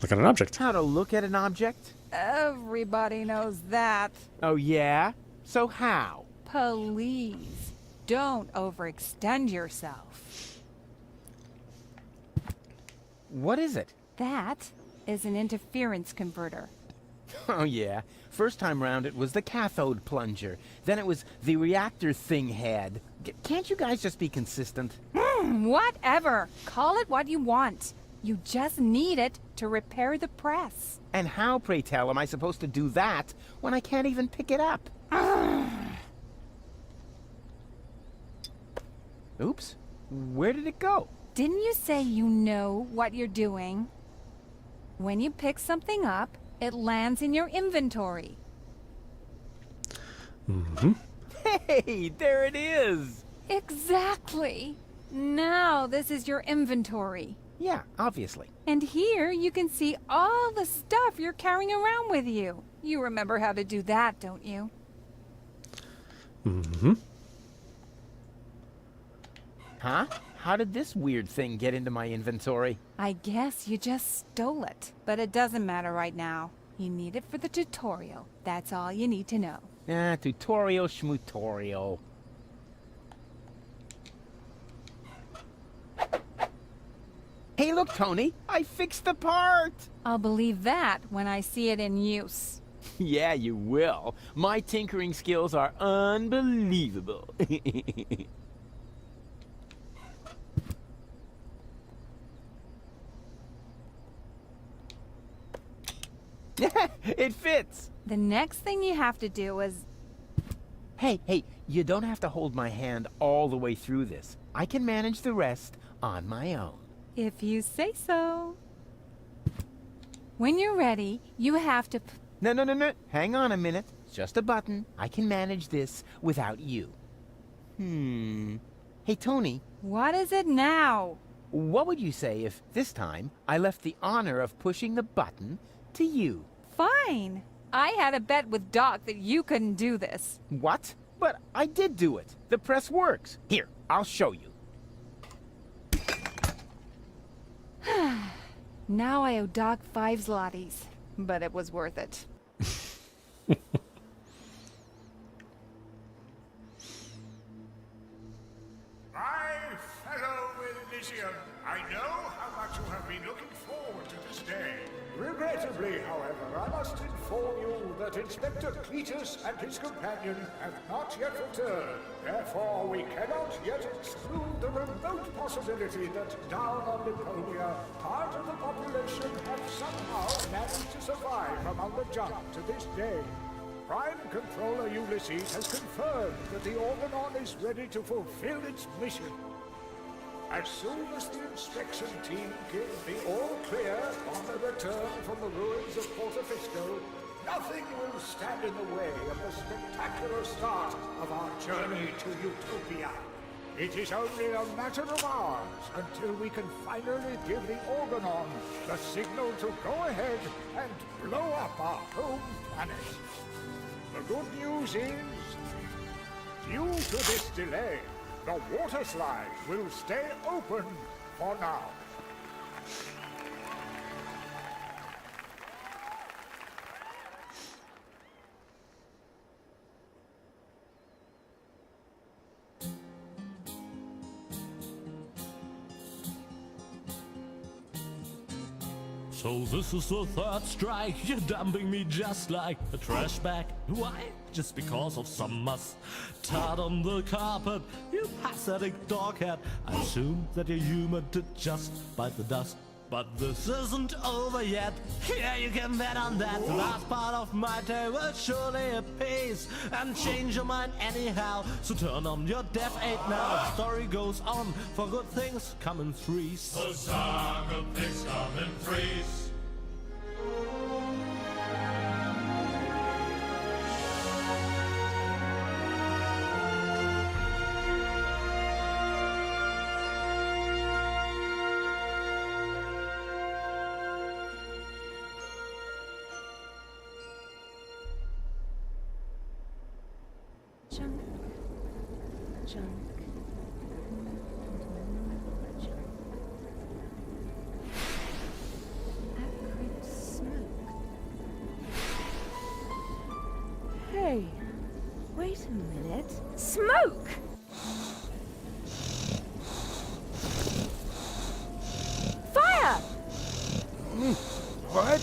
Look at an object. how to look at an object? Everybody knows that. Oh, yeah? So how? Please, don't overextend yourself. What is it? That is an interference converter. Oh, yeah. First time round it was the cathode plunger. Then it was the reactor thing head. Can't you guys just be consistent? Whatever. Call it what you want. You just need it to repair the press. And how, pray tell, am I supposed to do that when I can't even pick it up? Oops. Where did it go? Didn't you say you know what you're doing? When you pick something up, it lands in your inventory. Hey, there it is! Exactly. Now this is your inventory. Yeah, obviously. And here you can see all the stuff you're carrying around with you. You remember how to do that, don't you? Huh? How did this weird thing get into my inventory? I guess you just stole it. But it doesn't matter right now. You need it for the tutorial. That's all you need to know. Tutorial schmutorial. Hey, look, Tony! I fixed the part! I'll believe that when I see it in use. Yeah, you will. My tinkering skills are unbelievable. It fits! The next thing you have to do is... Hey, you don't have to hold my hand all the way through this. I can manage the rest on my own. If you say so. When you're ready, you have to... No. Hang on a minute. It's just a button. I can manage this without you. Hey, Tony. What is it now? What would you say if, this time, I left the honor of pushing the button to you? Fine. I had a bet with Doc that you couldn't do this. What? But I did do it. The press works. Here, I'll show you. Now I owe Doc 5 zlotys, but it was worth it. My fellow Elysium, I know how much you have been looking forward to this day. Regrettably, however, I must inform you that Inspector Cletus and his companion have not yet returned. Therefore, we cannot yet exclude the remote possibility that down on Deponia, part of the population have somehow managed to survive among the junk to this day. Prime Controller Ulysses has confirmed that the Organon is ready to fulfill its mission. As soon as the inspection team give the all-clear on the return from the ruins of Portofisco, nothing will stand in the way of the spectacular start of our journey to Utopia. It is only a matter of hours until we can finally give the Organon the signal to go ahead and blow up our home planet. The good news is, due to this delay, the water slide will stay open for now. So this is the third strike, you're dumping me just like a trash bag. Why? Just because of some mustard on the carpet, you pathetic doghead. I assume that you're human to just bite the dust. But this isn't over yet, yeah, you can bet on that. The last part of my tale will surely appease and change your mind anyhow. So turn on your deaf aid now, the story goes on, for good things come in threes. The song of things come in threes. Junk. Junk. Junk. Acrid smoke. Hey, wait a minute. Smoke! Fire! What?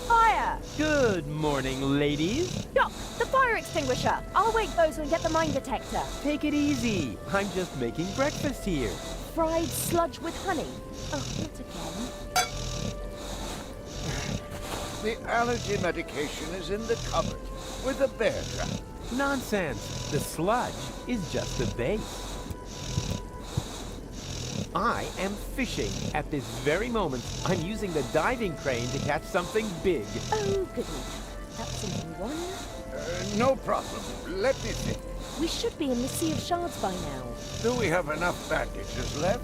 Fire! Good morning, ladies. Doc, the fire extinguisher! I'll wake those and get the mine detector. Take it easy. I'm just making breakfast here. Fried sludge with honey. Oh, not again. The allergy medication is in the cupboard with the bear trap. Nonsense. The sludge is just the base. I am fishing. At this very moment, I'm using the diving crane to catch something big. Oh, goodness. That's a new one. No problem. Let me think. We should be in the Sea of Shards by now. Do we have enough bandages left?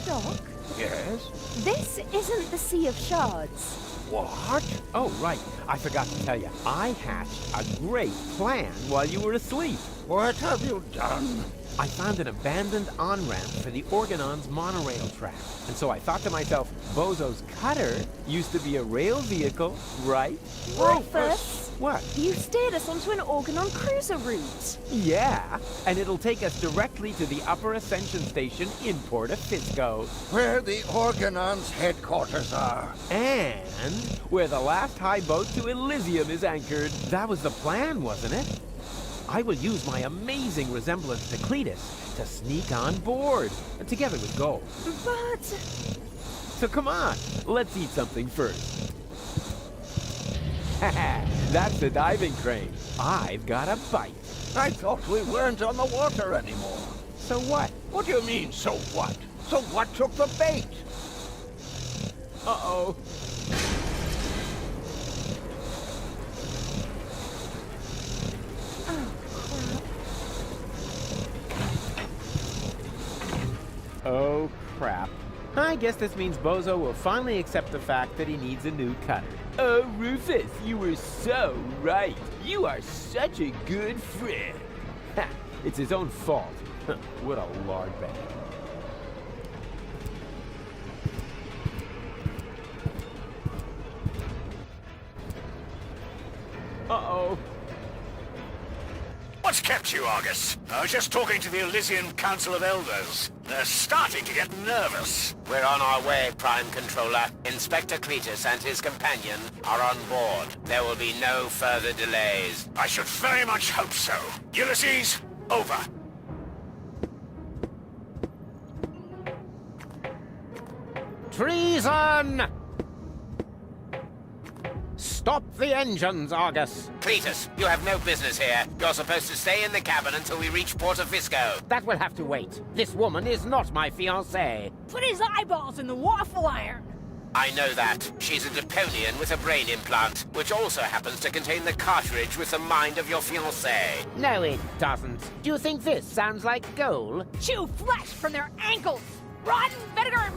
Doc? Yes? This isn't the Sea of Shards. What? Oh, right. I forgot to tell you. I hatched a great plan while you were asleep. What have you done? I found an abandoned on-ramp for the Organon's monorail track. And so I thought to myself, Bozo's cutter used to be a rail vehicle, right? Rufus! What? You steered us onto an Organon cruiser route. Yeah, and it'll take us directly to the Upper Ascension Station in Porta Fisco. Where the Organon's headquarters are. And where the last high boat to Elysium is anchored. That was the plan, wasn't it? I will use my amazing resemblance to Cletus to sneak on board, together with Goal. But... So come on, let's eat something first. That's the diving crane. I've got a bite. I thought we weren't on the water anymore. So what? What do you mean, so what? So what took the bait? Uh-oh. Oh, crap. I guess this means Bozo will finally accept the fact that he needs a new cutter. Oh, Rufus, you were so right. You are such a good friend. Ha! It's his own fault. What a lard bag. Uh-oh. What's kept you, Argus? I was just talking to the Elysian Council of Elders. They're starting to get nervous. We're on our way, Prime Controller. Inspector Cletus and his companion are on board. There will be no further delays. I should very much hope so. Ulysses, over. Treason! Stop the engines, Argus. Cletus, you have no business here. You're supposed to stay in the cabin until we reach Porta Fisco. That will have to wait. This woman is not my fiancée. Put his eyeballs in the waffle iron. I know that. She's a Deponian with a brain implant, which also happens to contain the cartridge with the mind of your fiancée. No, it doesn't. Do you think this sounds like Goal? Chew flesh from their ankles. Rotten vinegar.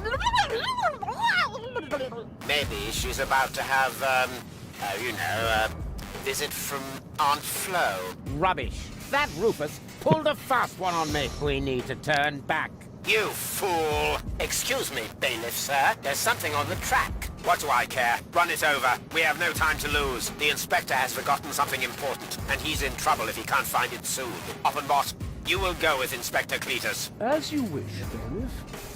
Maybe she's about to have, a visit from Aunt Flo. Rubbish. That Rufus pulled a fast one on me. We need to turn back. You fool! Excuse me, bailiff, sir. There's something on the track. What do I care? Run it over. We have no time to lose. The inspector has forgotten something important, and he's in trouble if he can't find it soon. Oppenbot, you will go with Inspector Cletus. As you wish, bailiff.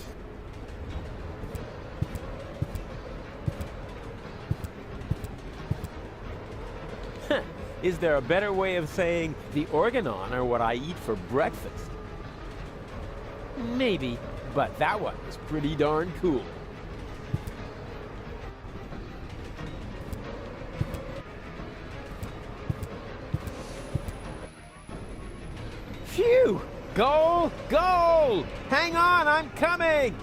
Is there a better way of saying the Organon are what I eat for breakfast? Maybe, but that one was pretty darn cool. Phew! Goal! Goal! Hang on, I'm coming!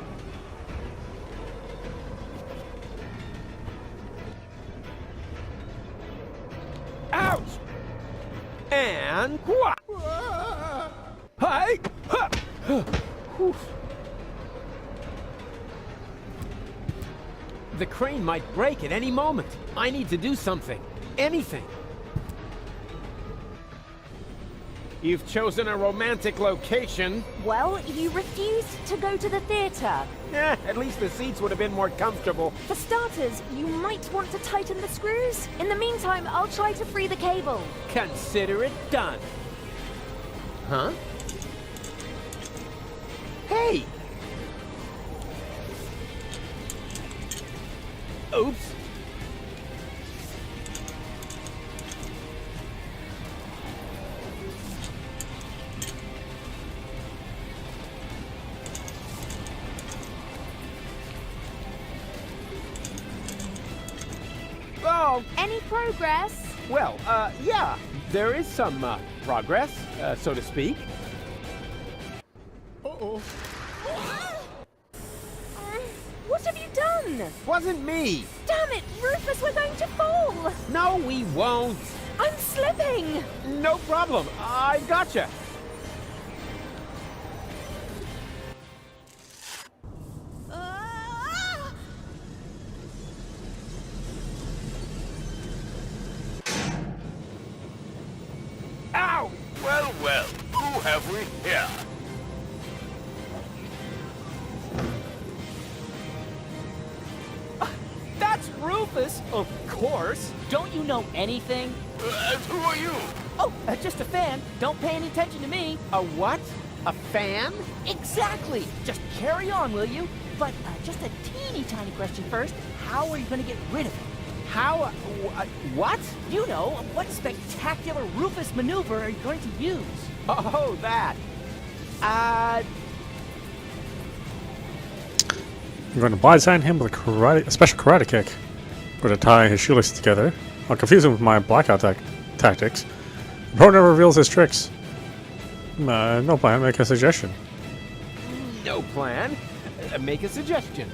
Ouch! And what? Hi! Ha! The crane might break at any moment. I need to do something. Anything. You've chosen a romantic location. Well, you refused to go to the theatre. At least the seats would have been more comfortable. For starters, you might want to tighten the screws. In the meantime, I'll try to free the cable. Consider it done. Huh? Hey! Oops. Oh, Any progress? well, yeah, there is some, progress, so to speak. Uh-oh. What have you done? Wasn't me! Damn it, Rufus, we're going to fall! No, we won't! I'm slipping! No problem, I gotcha! Well, well, who have we here? That's Rufus, of course. Don't you know anything? And who are you? Oh, just a fan. Don't pay any attention to me. A what? A fan? Exactly. Just carry on, will you? But just a teeny tiny question first. How are you going to get rid of him? How? What? You know, what spectacular Rufus maneuver are you going to use? Oh, that. I'm going to blindside him with a special karate kick. Or to tie his shoelaces together. I'll confuse him with my blackout tactics. The pro never reveals his tricks. No plan, make a suggestion. No plan. Make a suggestion.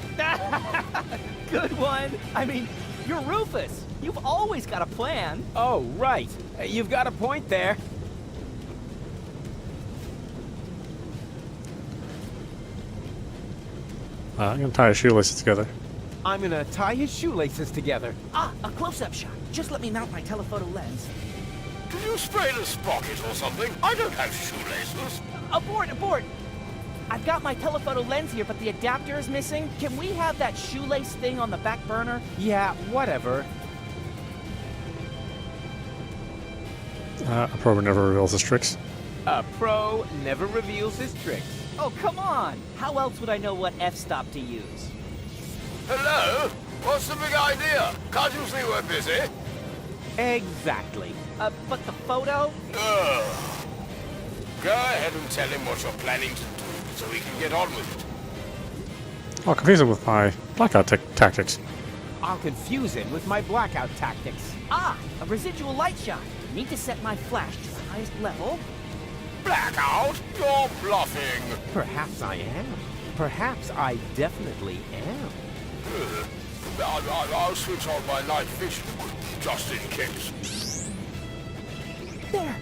Good one. I mean, you're Rufus. You've always got a plan. Oh, right. You've got a point there. I'm going to tie his shoelaces together. I'm gonna tie his shoelaces together. Ah, a close-up shot. Just let me mount my telephoto lens. Did you sprain a sprocket or something? I don't have shoelaces. Abort! I've got my telephoto lens here, but the adapter is missing. Can we have that shoelace thing on the back burner? Yeah, whatever. A pro never reveals his tricks. A pro never reveals his tricks. Oh, come on! How else would I know what f-stop to use? Hello? What's the big idea? Can't you see we're busy? Exactly. But the photo? Ugh. Go ahead and tell him what you're planning to do, so we can get on with it. I'll confuse him with my blackout tactics. I'll confuse him with my blackout tactics. Ah, a residual light shot. Need to set my flash to the highest level. Blackout? You're bluffing. Perhaps I am. Perhaps I definitely am. I'll switch on my night vision, just in case. There!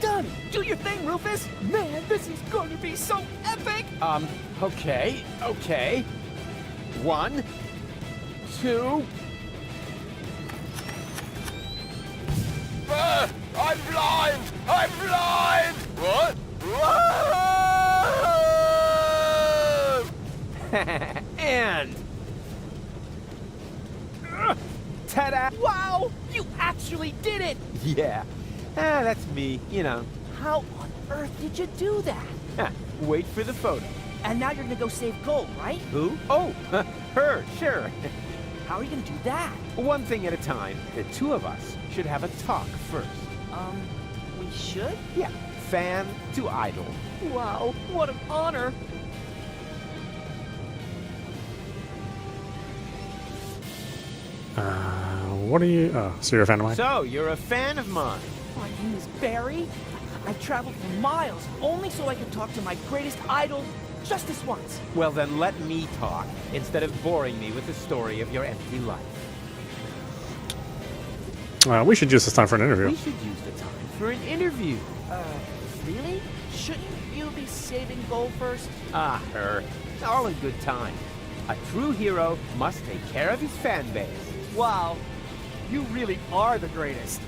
Done! Do your thing, Rufus! Man, this is going to be so epic! Okay. 1, 2... I'm blind! What? And... ta-da! Wow! You actually did it! Yeah. That's me, you know. How on earth did you do that? Wait for the photo. And now you're gonna go save Goal, right? Who? Oh, her, sure. How are you gonna do that? One thing at a time. The two of us should have a talk first. We should? Yeah, fan to idol. Wow, what an honor! What are you... Oh, so you're a fan of mine? So, you're a fan of mine. My name is Barry. I traveled for miles only so I could talk to my greatest idol just this once. Well, then let me talk, instead of boring me with the story of your empty life. We should use this time for an interview. We should use the time for an interview. Really? Shouldn't you be saving Goal first? Ah, her. All in good time. A true hero must take care of his fan base. Wow, you really are the greatest.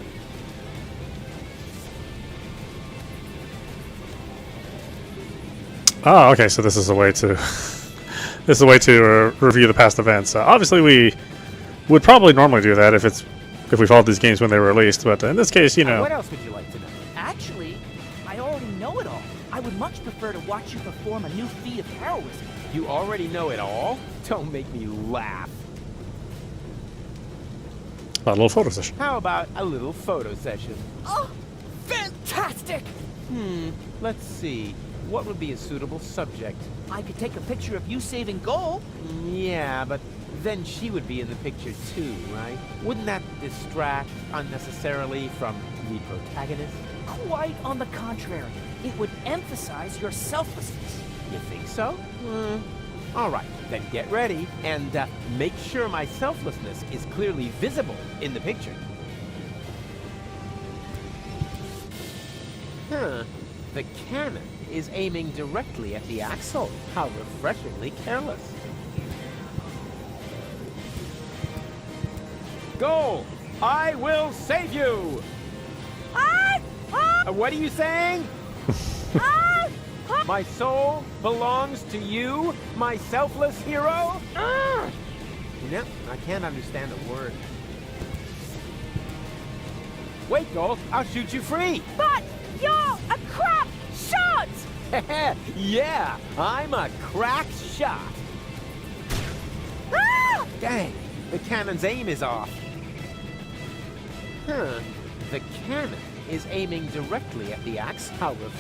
Oh, okay. So this is a way to review the past events. Obviously, we would probably normally do that if we followed these games when they were released. But in this case, you know. What else would you like to know? Actually, I already know it all. I would much prefer to watch you perform a new feat of heroism. You already know it all? Don't make me laugh. A little photo session. How about a little photo session? Oh, fantastic! Let's see. What would be a suitable subject? I could take a picture of you saving Goal. Yeah, but then she would be in the picture too, right? Wouldn't that distract unnecessarily from the protagonist? Quite on the contrary. It would emphasize your selflessness. You think so? All right, then get ready and make sure my selflessness is clearly visible in the picture. The cannon is aiming directly at the axle. How refreshingly careless. Goal! I will save you! Ah! What are you saying? My soul belongs to you, my selfless hero? No, I can't understand a word. Wait, Goal, I'll shoot you free. But you're a crap shot! Yeah, I'm a crack shot. Dang, the cannon's aim is off. The cannon is aiming directly at the axe, however.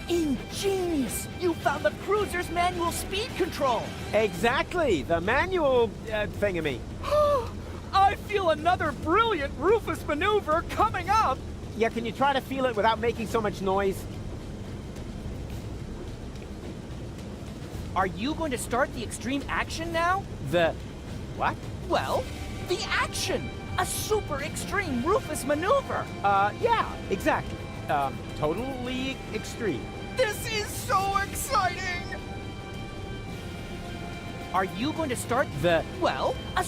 Ingenious! You found the cruiser's manual speed control! Exactly, the manual thingamy. I feel another brilliant Rufus maneuver coming up! Yeah, can you try to feel it without making so much noise? Are you going to start the extreme action now? The... what? Well, the action! A super extreme Rufus maneuver! Yeah, exactly. Totally extreme. This is so exciting! Are you going to start the... well, a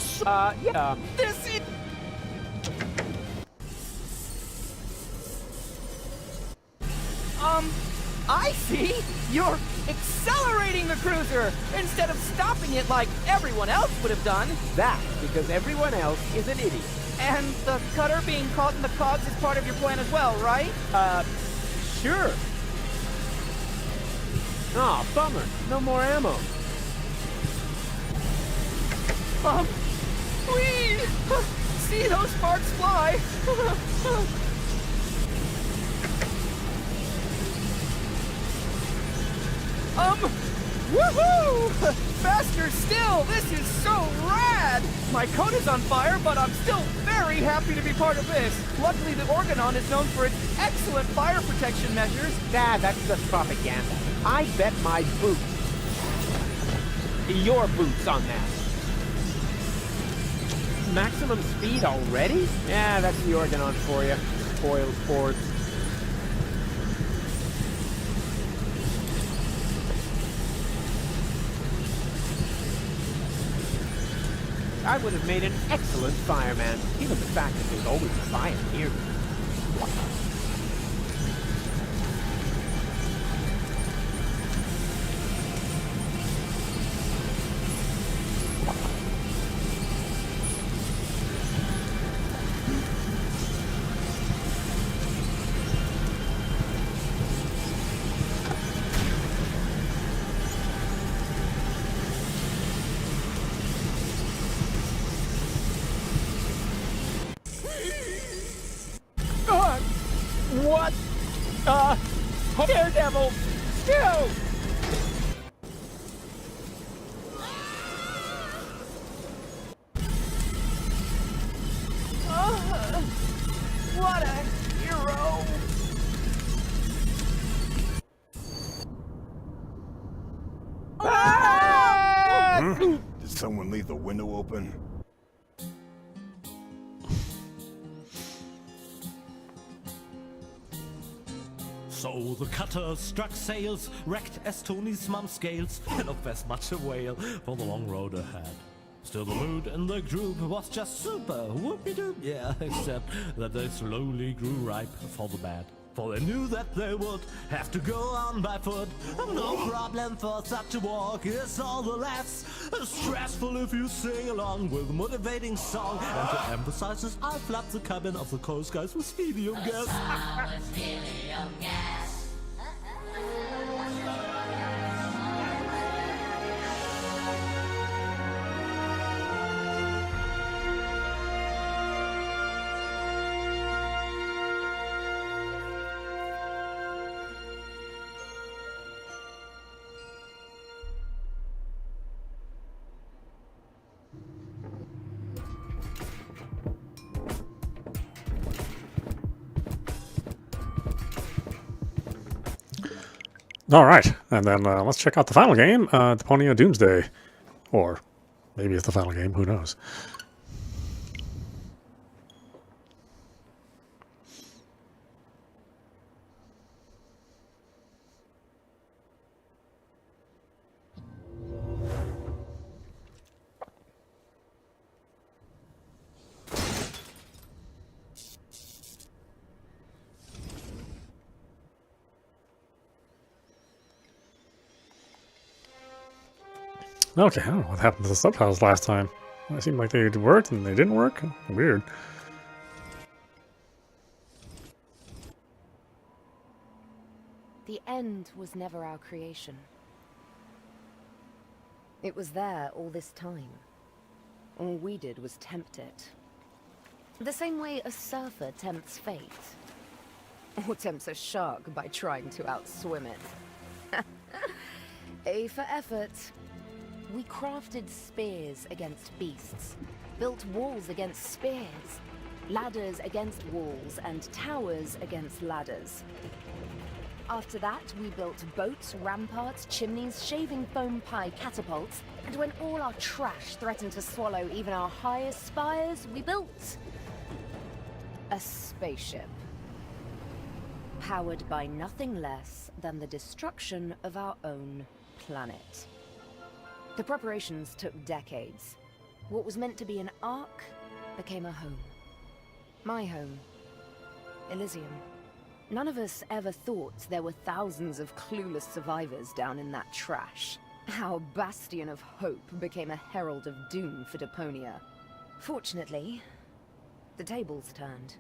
yeah, this is... I see! You're accelerating the cruiser instead of stopping it like everyone else would have done! That's because everyone else is an idiot. And the cutter being caught in the cogs is part of your plan as well, right? Sure. Aw, bummer. No more ammo. Whee! See those sparks fly? Woohoo! Faster still! This is so rad! My coat is on fire, but I'm still very happy to be part of this. Luckily, the Organon is known for its excellent fire protection measures. That's just propaganda. I bet my boots. Your boots on that. Maximum speed already? Yeah, that's the Organon for you. Spoils sports. I would have made an excellent fireman, given the fact that there's always a fire near me. What? Daredevil! Still! What a hero! Huh? Did someone leave the window open? So the cutter struck sails, wrecked as Tony's mum scales, and of as much a whale for the long road ahead. Still the mood in the group was just super, whoopie-doo, yeah, except that they slowly grew ripe for the bad. For they knew that they would have to go on by foot. No problem for such a walk, it's all the less stressful if you sing along with a motivating song. And to emphasize this, I flood the cabin of the Coast Guys with helium gas. All right, and then let's check out the final game, Deponia Doomsday. Or maybe it's the final game, who knows. Okay, I don't know what happened to the subtitles last time. It seemed like they worked and they didn't work. Weird. The end was never our creation. It was there all this time. All we did was tempt it. The same way a surfer tempts fate. Or tempts a shark by trying to outswim it. A for effort. We crafted spears against beasts, built walls against spears, ladders against walls, and towers against ladders. After that, we built boats, ramparts, chimneys, shaving foam pie catapults, and when all our trash threatened to swallow even our highest spires, we built a spaceship. Powered by nothing less than the destruction of our own planet. The preparations took decades. What was meant to be an ark became a home. My home. Elysium. None of us ever thought there were thousands of clueless survivors down in that trash. Our bastion of hope became a herald of doom for Deponia. Fortunately, the tables turned.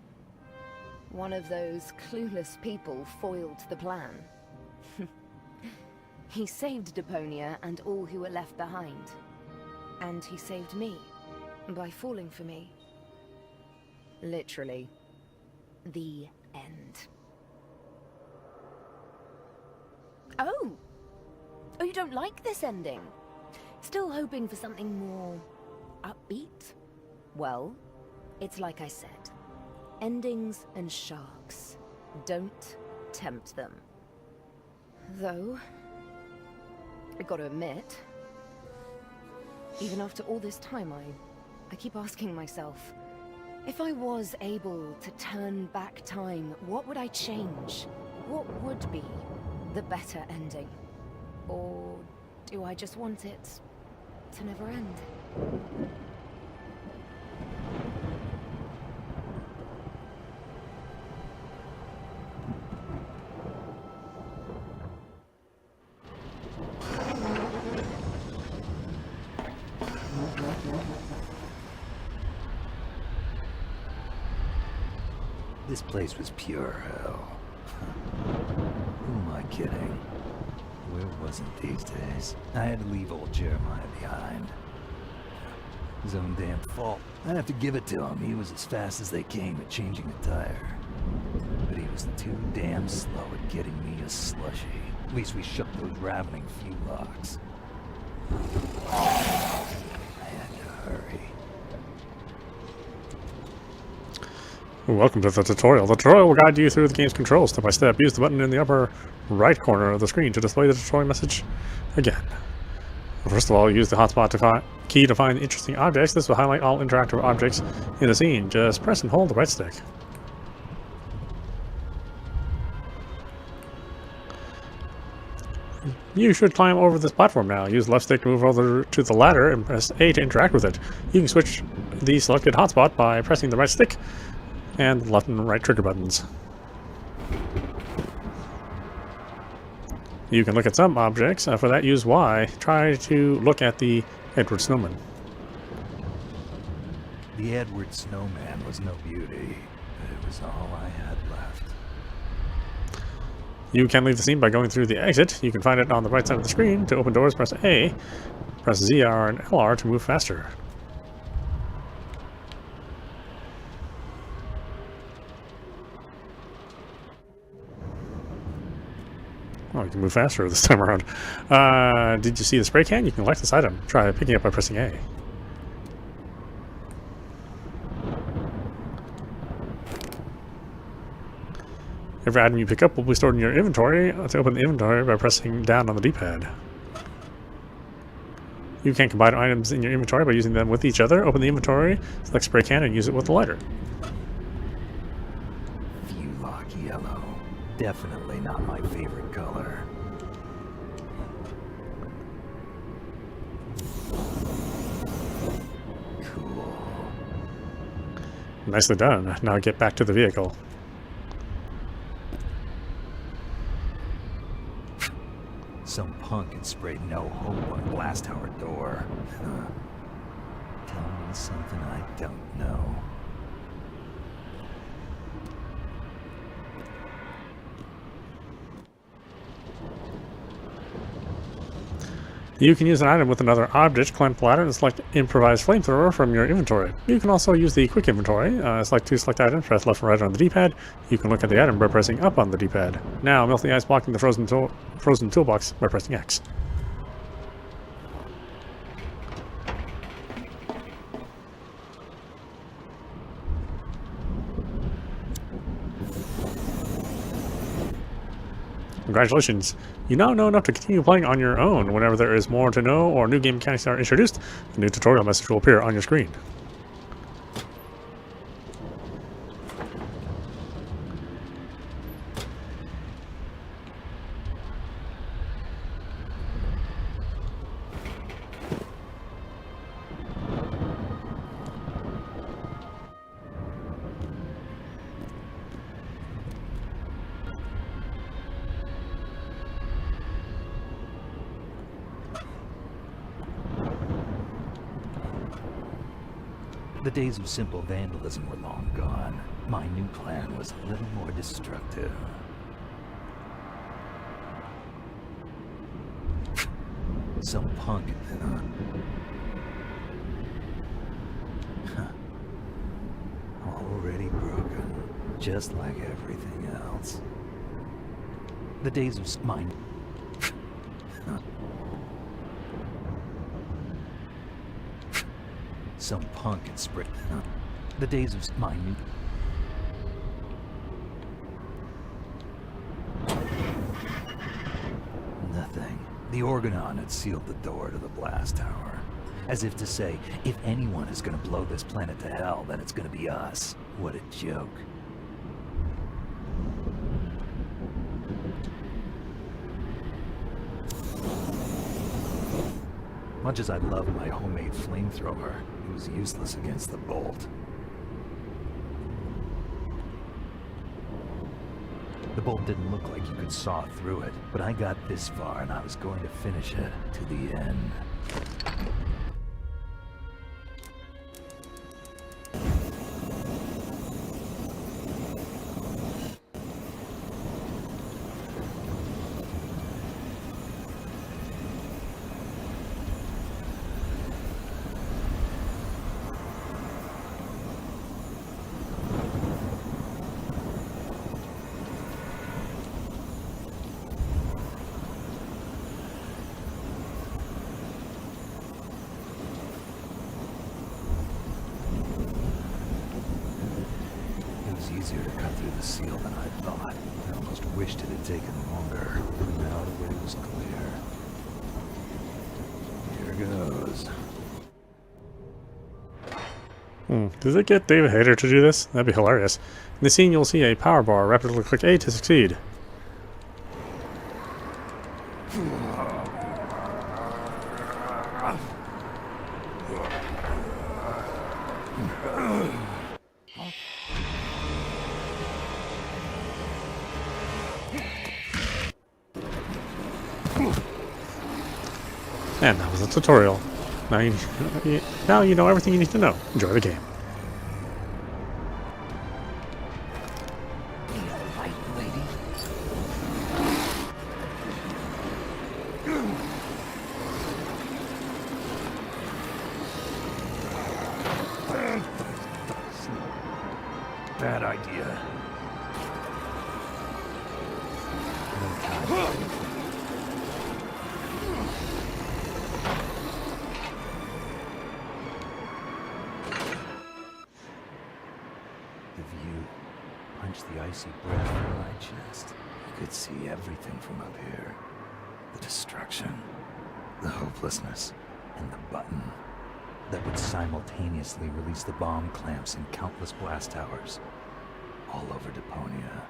One of those clueless people foiled the plan. He saved Deponia and all who were left behind. And he saved me by falling for me. Literally, the end. Oh! Oh, you don't like this ending? Still hoping for something more upbeat? Well, it's like I said. Endings and sharks. Don't tempt them. Though, I gotta admit, even after all this time, I keep asking myself, if I was able to turn back time, what would I change? What would be the better ending? Or do I just want it to never end? This place was pure hell. Who am I kidding? Where wasn't these days? I had to leave old Jeremiah behind. His own damn fault. I'd have to give it to him. He was as fast as they came at changing a tire. But he was too damn slow at getting me a slushy. At least we shook those ravening few locks. I had to hurry. Welcome to the tutorial. The tutorial will guide you through the game's controls step by step. Use the button in the upper right corner of the screen to display the tutorial message again. First of all, use the hotspot key to find interesting objects. This will highlight all interactive objects in the scene. Just press and hold the right stick. You should climb over this platform now. Use left stick to move over to the ladder and press A to interact with it. You can switch the selected hotspot by pressing the right stick and left and right trigger buttons. You can look at some objects. For that, use Y. Try to look at the Edward Snowman. The Edward Snowman was no beauty, but it was all I had left. You can leave the scene by going through the exit. You can find it on the right side of the screen. To open doors, press A. Press ZR and LR to move faster. Oh, you can move faster this time around. Did you see the spray can? You can collect this item. Try picking it up by pressing A. Every item you pick up will be stored in your inventory. To open the inventory by pressing down on the D-pad. You can combine items in your inventory by using them with each other. Open the inventory, select spray can, and use it with the lighter. Fulock yellow. Definitely not my favorite color. Cool. Nicely done. Now get back to the vehicle. Some punk sprayed no hope on the blast tower door. Tell me something I don't know. You can use an item with another object, climb the ladder, and select improvised flamethrower from your inventory. You can also use the quick inventory. Select two select items, press left and right on the D-pad. You can look at the item by pressing up on the D-pad. Now melt the ice blocking the frozen toolbox by pressing X. Congratulations! You now know enough to continue playing on your own. Whenever there is more to know or new game mechanics are introduced, a new tutorial message will appear on your screen. The days of simple vandalism were long gone. My new plan was a little more destructive. Some punk. Already broken, just like everything else. The days of mine. Some punk and sprit. The days of mine. Nothing. The Organon had sealed the door to the blast tower. As if to say, if anyone is going to blow this planet to hell, then it's going to be us. What a joke. Much as I loved my homemade flamethrower, it was useless against the bolt. The bolt didn't look like you could saw through it, but I got this far and I was going to finish it to the end. Easier to cut through the seal than I thought. I almost wished it had taken longer. Now the way was clear. Here goes. Does it get David Hayter to do this? That'd be hilarious. In the scene, you'll see a power bar. Rapidly click A to succeed. And that was a tutorial. Now you know everything you need to know. Enjoy the game. Right, lady. Bad idea. The icy breath from my chest. You could see everything from up here. The destruction, the hopelessness, and the button that would simultaneously release the bomb clamps in countless blast towers all over Deponia.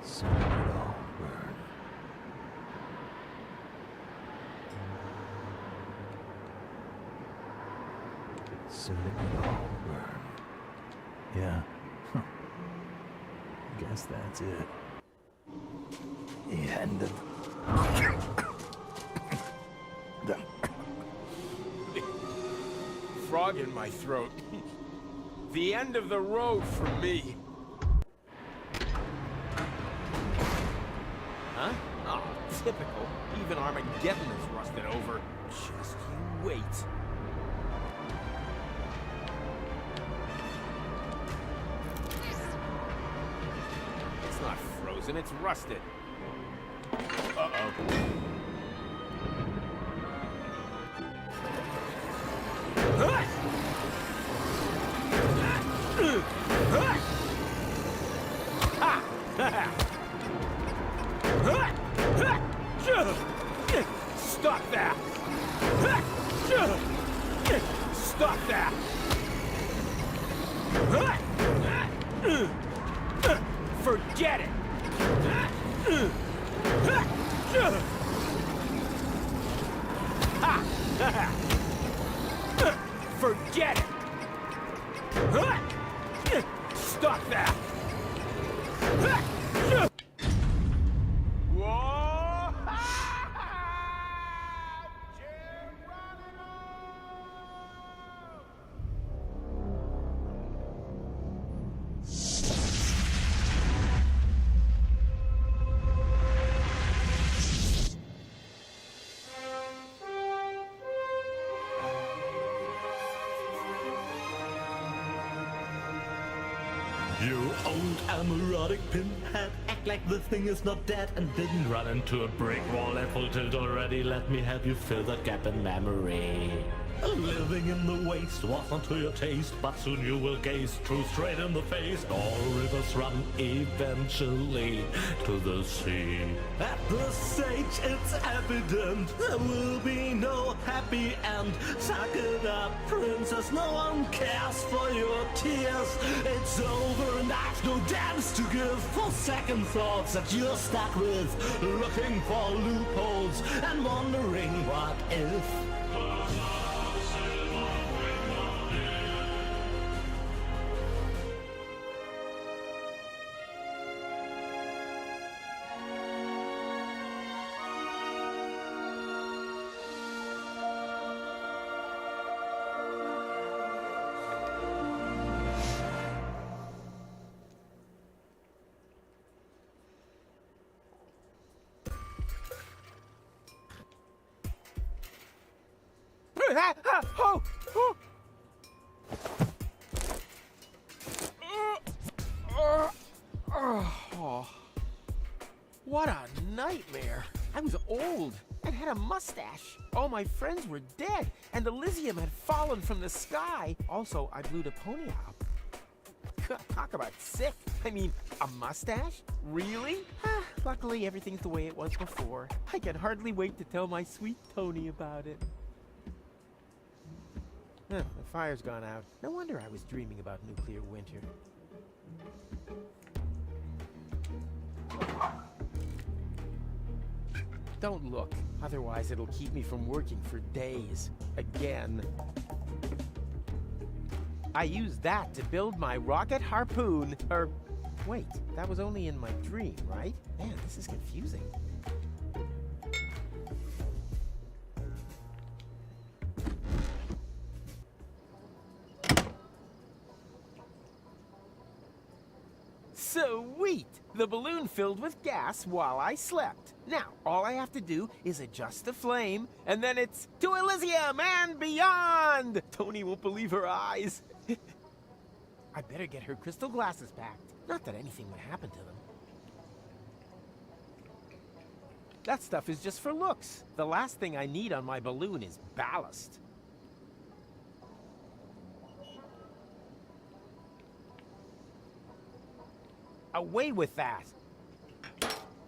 Soon it would all burn. Soon it would all burn. Yeah. Guess that's it. The end of Frog in my throat. The end of the road for me. Huh? Oh, typical. Even Armageddon is rusted over. Just you wait. It's not frozen, it's rusted. Uh-oh. Stop that! Stop that! Forget it! Forget it! Stop that! Whoa! You old amorotic pinhead, act like the thing is not dead and didn't run into a brick wall at full tilt already. Let me help you fill that gap in memory. Living in the waste wasn't to your taste, but soon you will gaze true straight in the face. All rivers run eventually to the sea. At this stage it's evident there will be no happy end. Suck it up, princess, no one cares for your tears. It's over and I've no damns to give for second thoughts that you're stuck with, looking for loopholes and wondering what if. What a nightmare! I was old and had a mustache. All my friends were dead, and Elysium had fallen from the sky. Also, I blew Deponia up. Talk about sick. I mean, a mustache? Really? Luckily, everything's the way it was before. I can hardly wait to tell my sweet Tony about it. The fire's gone out. No wonder I was dreaming about nuclear winter. Don't look, otherwise it'll keep me from working for days. Again. I used that to build my rocket harpoon, or... Wait, that was only in my dream, right? Man, this is confusing. Sweet! The balloon filled with gas while I slept. Now, all I have to do is adjust the flame, and then it's to Elysium and beyond! Tony won't believe her eyes. I better get her crystal glasses packed. Not that anything would happen to them. That stuff is just for looks. The last thing I need on my balloon is ballast. Away with that!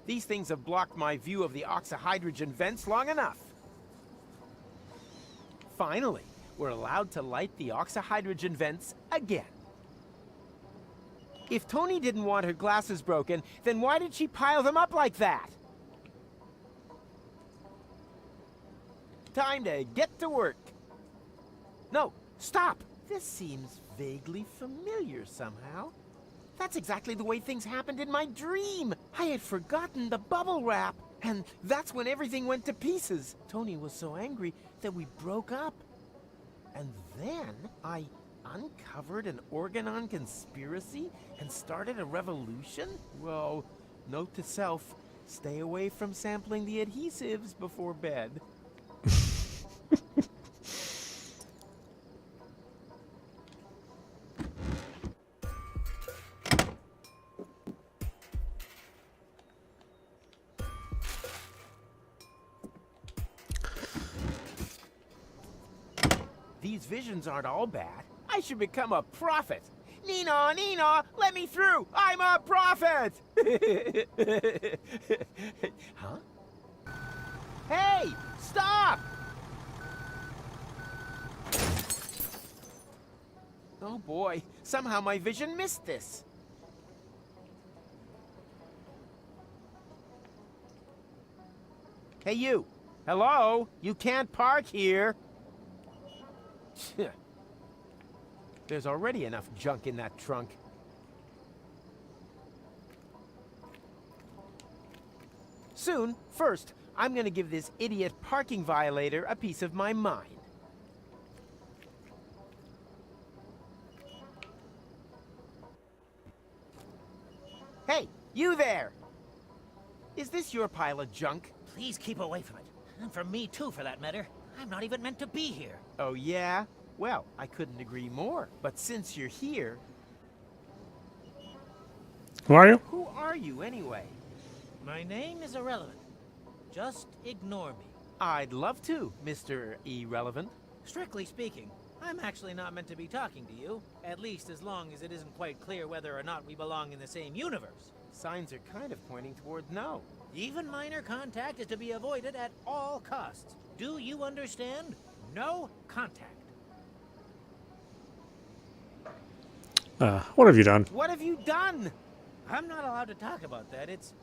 These things have blocked my view of the oxyhydrogen vents long enough. Finally, we're allowed to light the oxyhydrogen vents again. If Tony didn't want her glasses broken, then why did she pile them up like that? Time to get to work. No, stop! This seems vaguely familiar somehow. That's exactly the way things happened in my dream. I had forgotten the bubble wrap. And that's when everything went to pieces. Tony was so angry that we broke up. And then I uncovered an Organon conspiracy and started a revolution? Well, note to self, stay away from sampling the adhesives before bed. These visions aren't all bad. I should become a prophet. Nina, Nina, let me through! I'm a prophet! Huh? Hey, stop! Oh boy, somehow my vision missed this. Hey you! Hello? You can't park here! There's already enough junk in that trunk. Soon, first, I'm gonna give this idiot parking violator a piece of my mind. Hey, you there! Is this your pile of junk? Please keep away from it. And from me too, for that matter. I'm not even meant to be here. Oh yeah? Well, I couldn't agree more. But since you're here... Who are you? Who are you, anyway? My name is irrelevant. Just ignore me. I'd love to, Mr. Irrelevant. Strictly speaking, I'm actually not meant to be talking to you. At least as long as it isn't quite clear whether or not we belong in the same universe. Signs are kind of pointing toward no. Even minor contact is to be avoided at all costs. Do you understand? No contact. What have you done? What have you done? I'm not allowed to talk about that. It's...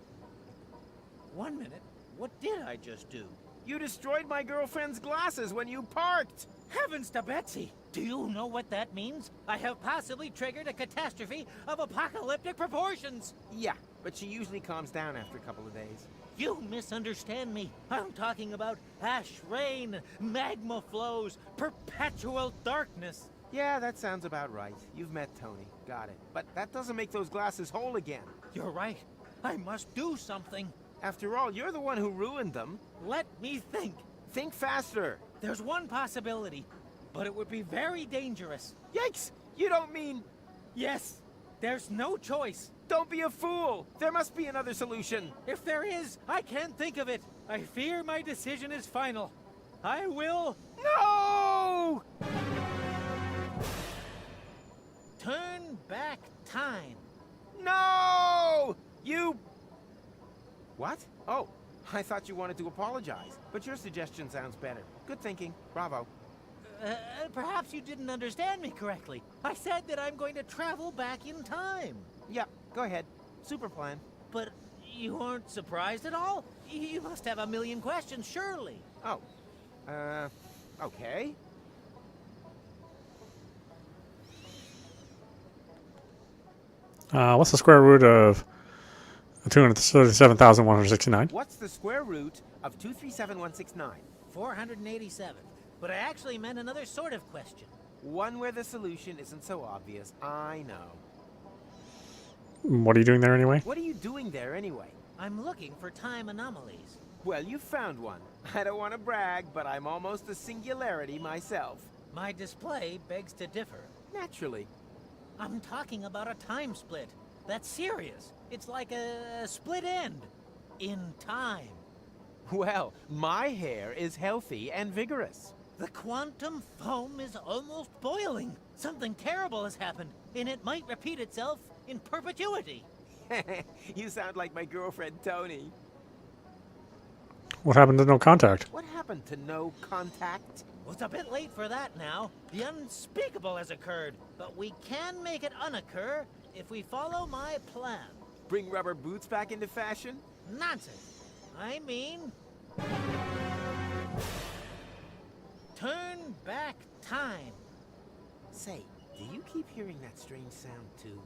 1 minute. What did I just do? You destroyed my girlfriend's glasses when you parked! Heavens to Betsy! Do you know what that means? I have possibly triggered a catastrophe of apocalyptic proportions! Yeah, but she usually calms down after a couple of days. You misunderstand me. I'm talking about ash rain, magma flows, perpetual darkness. Yeah, that sounds about right. You've met Tony. Got it. But that doesn't make those glasses whole again. You're right. I must do something. After all, you're the one who ruined them. Let me think. Think faster. There's one possibility, but it would be very dangerous. Yikes! You don't mean... Yes. There's no choice. Don't be a fool. There must be another solution. If there is, I can't think of it. I fear my decision is final. I will... No! Turn back time. No! You... What? Oh, I thought you wanted to apologize. But your suggestion sounds better. Good thinking. Bravo. Perhaps you didn't understand me correctly. I said that I'm going to travel back in time. Yeah, go ahead. Super plan. But you aren't surprised at all? You must have a million questions, surely. Oh. Okay. What's the square root of 237,169? What's the square root of 237,169? 487. But I actually meant another sort of question. One where the solution isn't so obvious. I know. What are you doing there anyway? What are you doing there anyway? I'm looking for time anomalies. Well, you found one. I don't want to brag, but I'm almost a singularity myself. My display begs to differ. Naturally. I'm talking about a time split. That's serious. It's like a split end. In time. Well, my hair is healthy and vigorous. The quantum foam is almost boiling. Something terrible has happened, and it might repeat itself in perpetuity. You sound like my girlfriend, Tony. What happened to no contact? What happened to no contact? Well, it's a bit late for that now. The unspeakable has occurred, but we can make it unoccur if we follow my plan. Bring rubber boots back into fashion? Nonsense. I mean... turn back time. Say, do you keep hearing that strange sound too?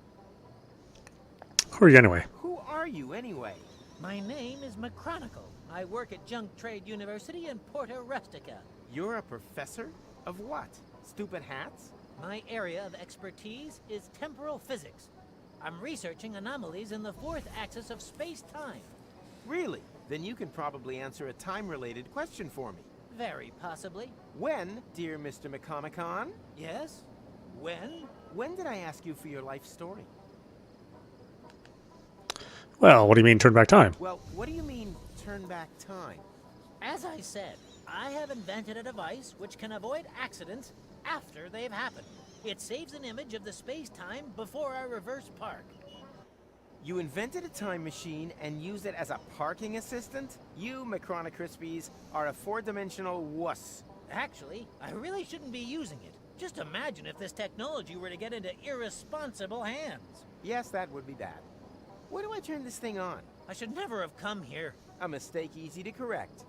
Who are you anyway? Who are you anyway? My name is McChronicle. I work at Junk Trade University in Porta Rustica. You're a professor? Of what? Stupid hats? My area of expertise is temporal physics. I'm researching anomalies in the fourth axis of space-time. Really? Then you can probably answer a time-related question for me. Very possibly. When, dear Mr. McComicon? Yes? When? When did I ask you for your life story? Well, what do you mean turn back time? Well, what do you mean turn back time? As I said, I have invented a device which can avoid accidents after they've happened. It saves an image of the space-time before I reverse park. You invented a time machine and used it as a parking assistant? You, Macrona Crispies, are a four-dimensional wuss. Actually, I really shouldn't be using it. Just imagine if this technology were to get into irresponsible hands. Yes, that would be bad. Where do I turn this thing on? I should never have come here. A mistake easy to correct.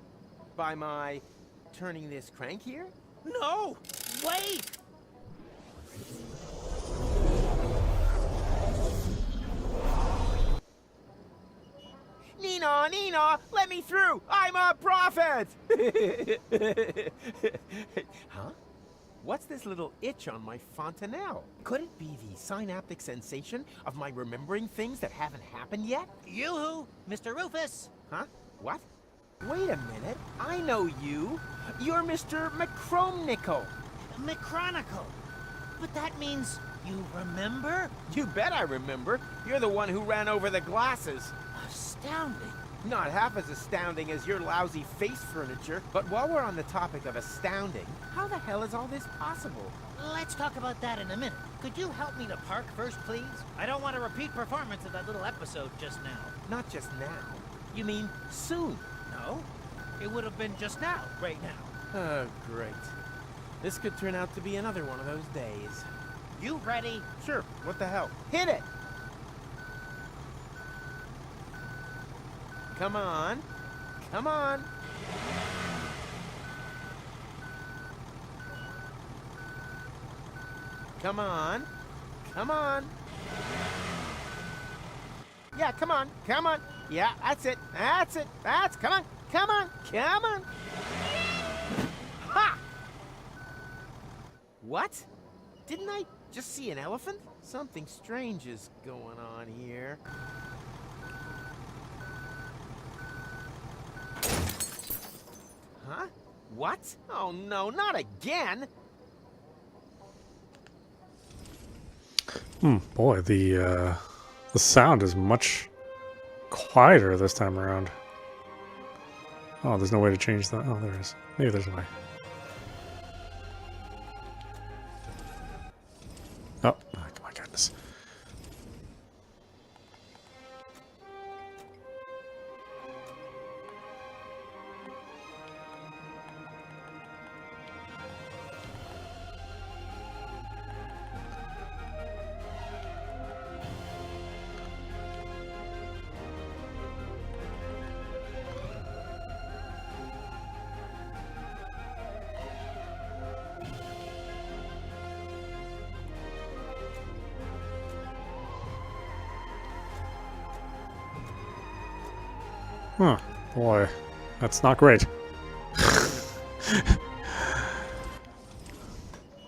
By my turning this crank here? No! Wait! Nina, Nina, let me through! I'm a prophet! Huh? What's this little itch on my fontanelle? Could it be the synaptic sensation of my remembering things that haven't happened yet? Yoo-hoo! Mr. Rufus! Huh? What? Wait a minute. I know you. You're Mr. McChromnickel. Macronicle! But that means you remember? You bet I remember. You're the one who ran over the glasses. Astounding. Not half as astounding as your lousy face furniture. But while we're on the topic of astounding, how the hell is all this possible? Let's talk about that in a minute. Could you help me to park first, please? I don't want a repeat performance of that little episode just now. Not just now. You mean soon? No. It would have been just now, right now. Oh, great. This could turn out to be another one of those days. You ready? Sure. What the hell? Hit it! Come on. Come on. Come on. Come on. Yeah, come on. Come on. Yeah, that's it. That's it. Come on. Come on. Come on. Ha! What? Didn't I just see an elephant? Something strange is going on here. Huh? What? Oh no, not again! Boy, the sound is much quieter this time around. Oh, there's no way to change that. Oh, there is. Maybe there's a way. Oh, my goodness. Huh, boy, that's not great.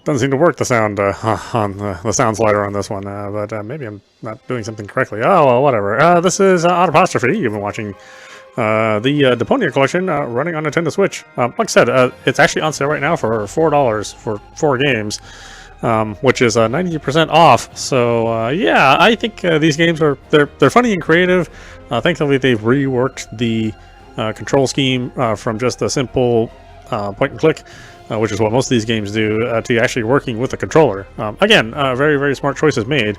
Doesn't seem to work, the sound on the sound slider on this one, but maybe I'm not doing something correctly. Oh, well, whatever. This is Audapostrophe. You've been watching the Deponia collection running on Nintendo Switch. Like I said, it's actually on sale right now for $4 for 4 games, which is 90% off. So yeah, I think these games they're funny and creative. Thankfully, they've reworked the control scheme from just a simple point and click, which is what most of these games do, to actually working with a controller. Again, very, very smart choices made,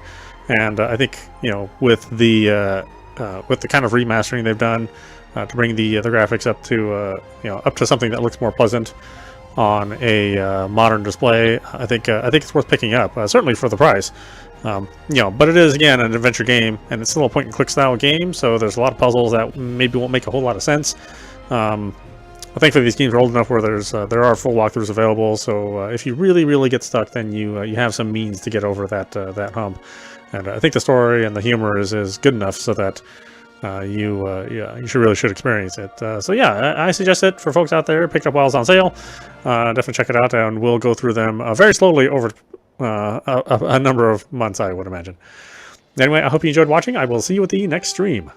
and I think, you know, with the kind of remastering they've done to bring the graphics up to up to something that looks more pleasant on a modern display, I think it's worth picking up, certainly for the price. But it is, again, an adventure game, and it's still a point-and-click style game, so there's a lot of puzzles that maybe won't make a whole lot of sense. Thankfully, these games are old enough where there are full walkthroughs available, so if you really, really get stuck, then you have some means to get over that hump. And I think the story and the humor is good enough so that you should experience it. So yeah, I suggest it for folks out there. Pick it up while it's on sale. Definitely check it out, and we'll go through them very slowly over a number of months, I would imagine. Anyway, I hope you enjoyed watching. I will see you at the next stream.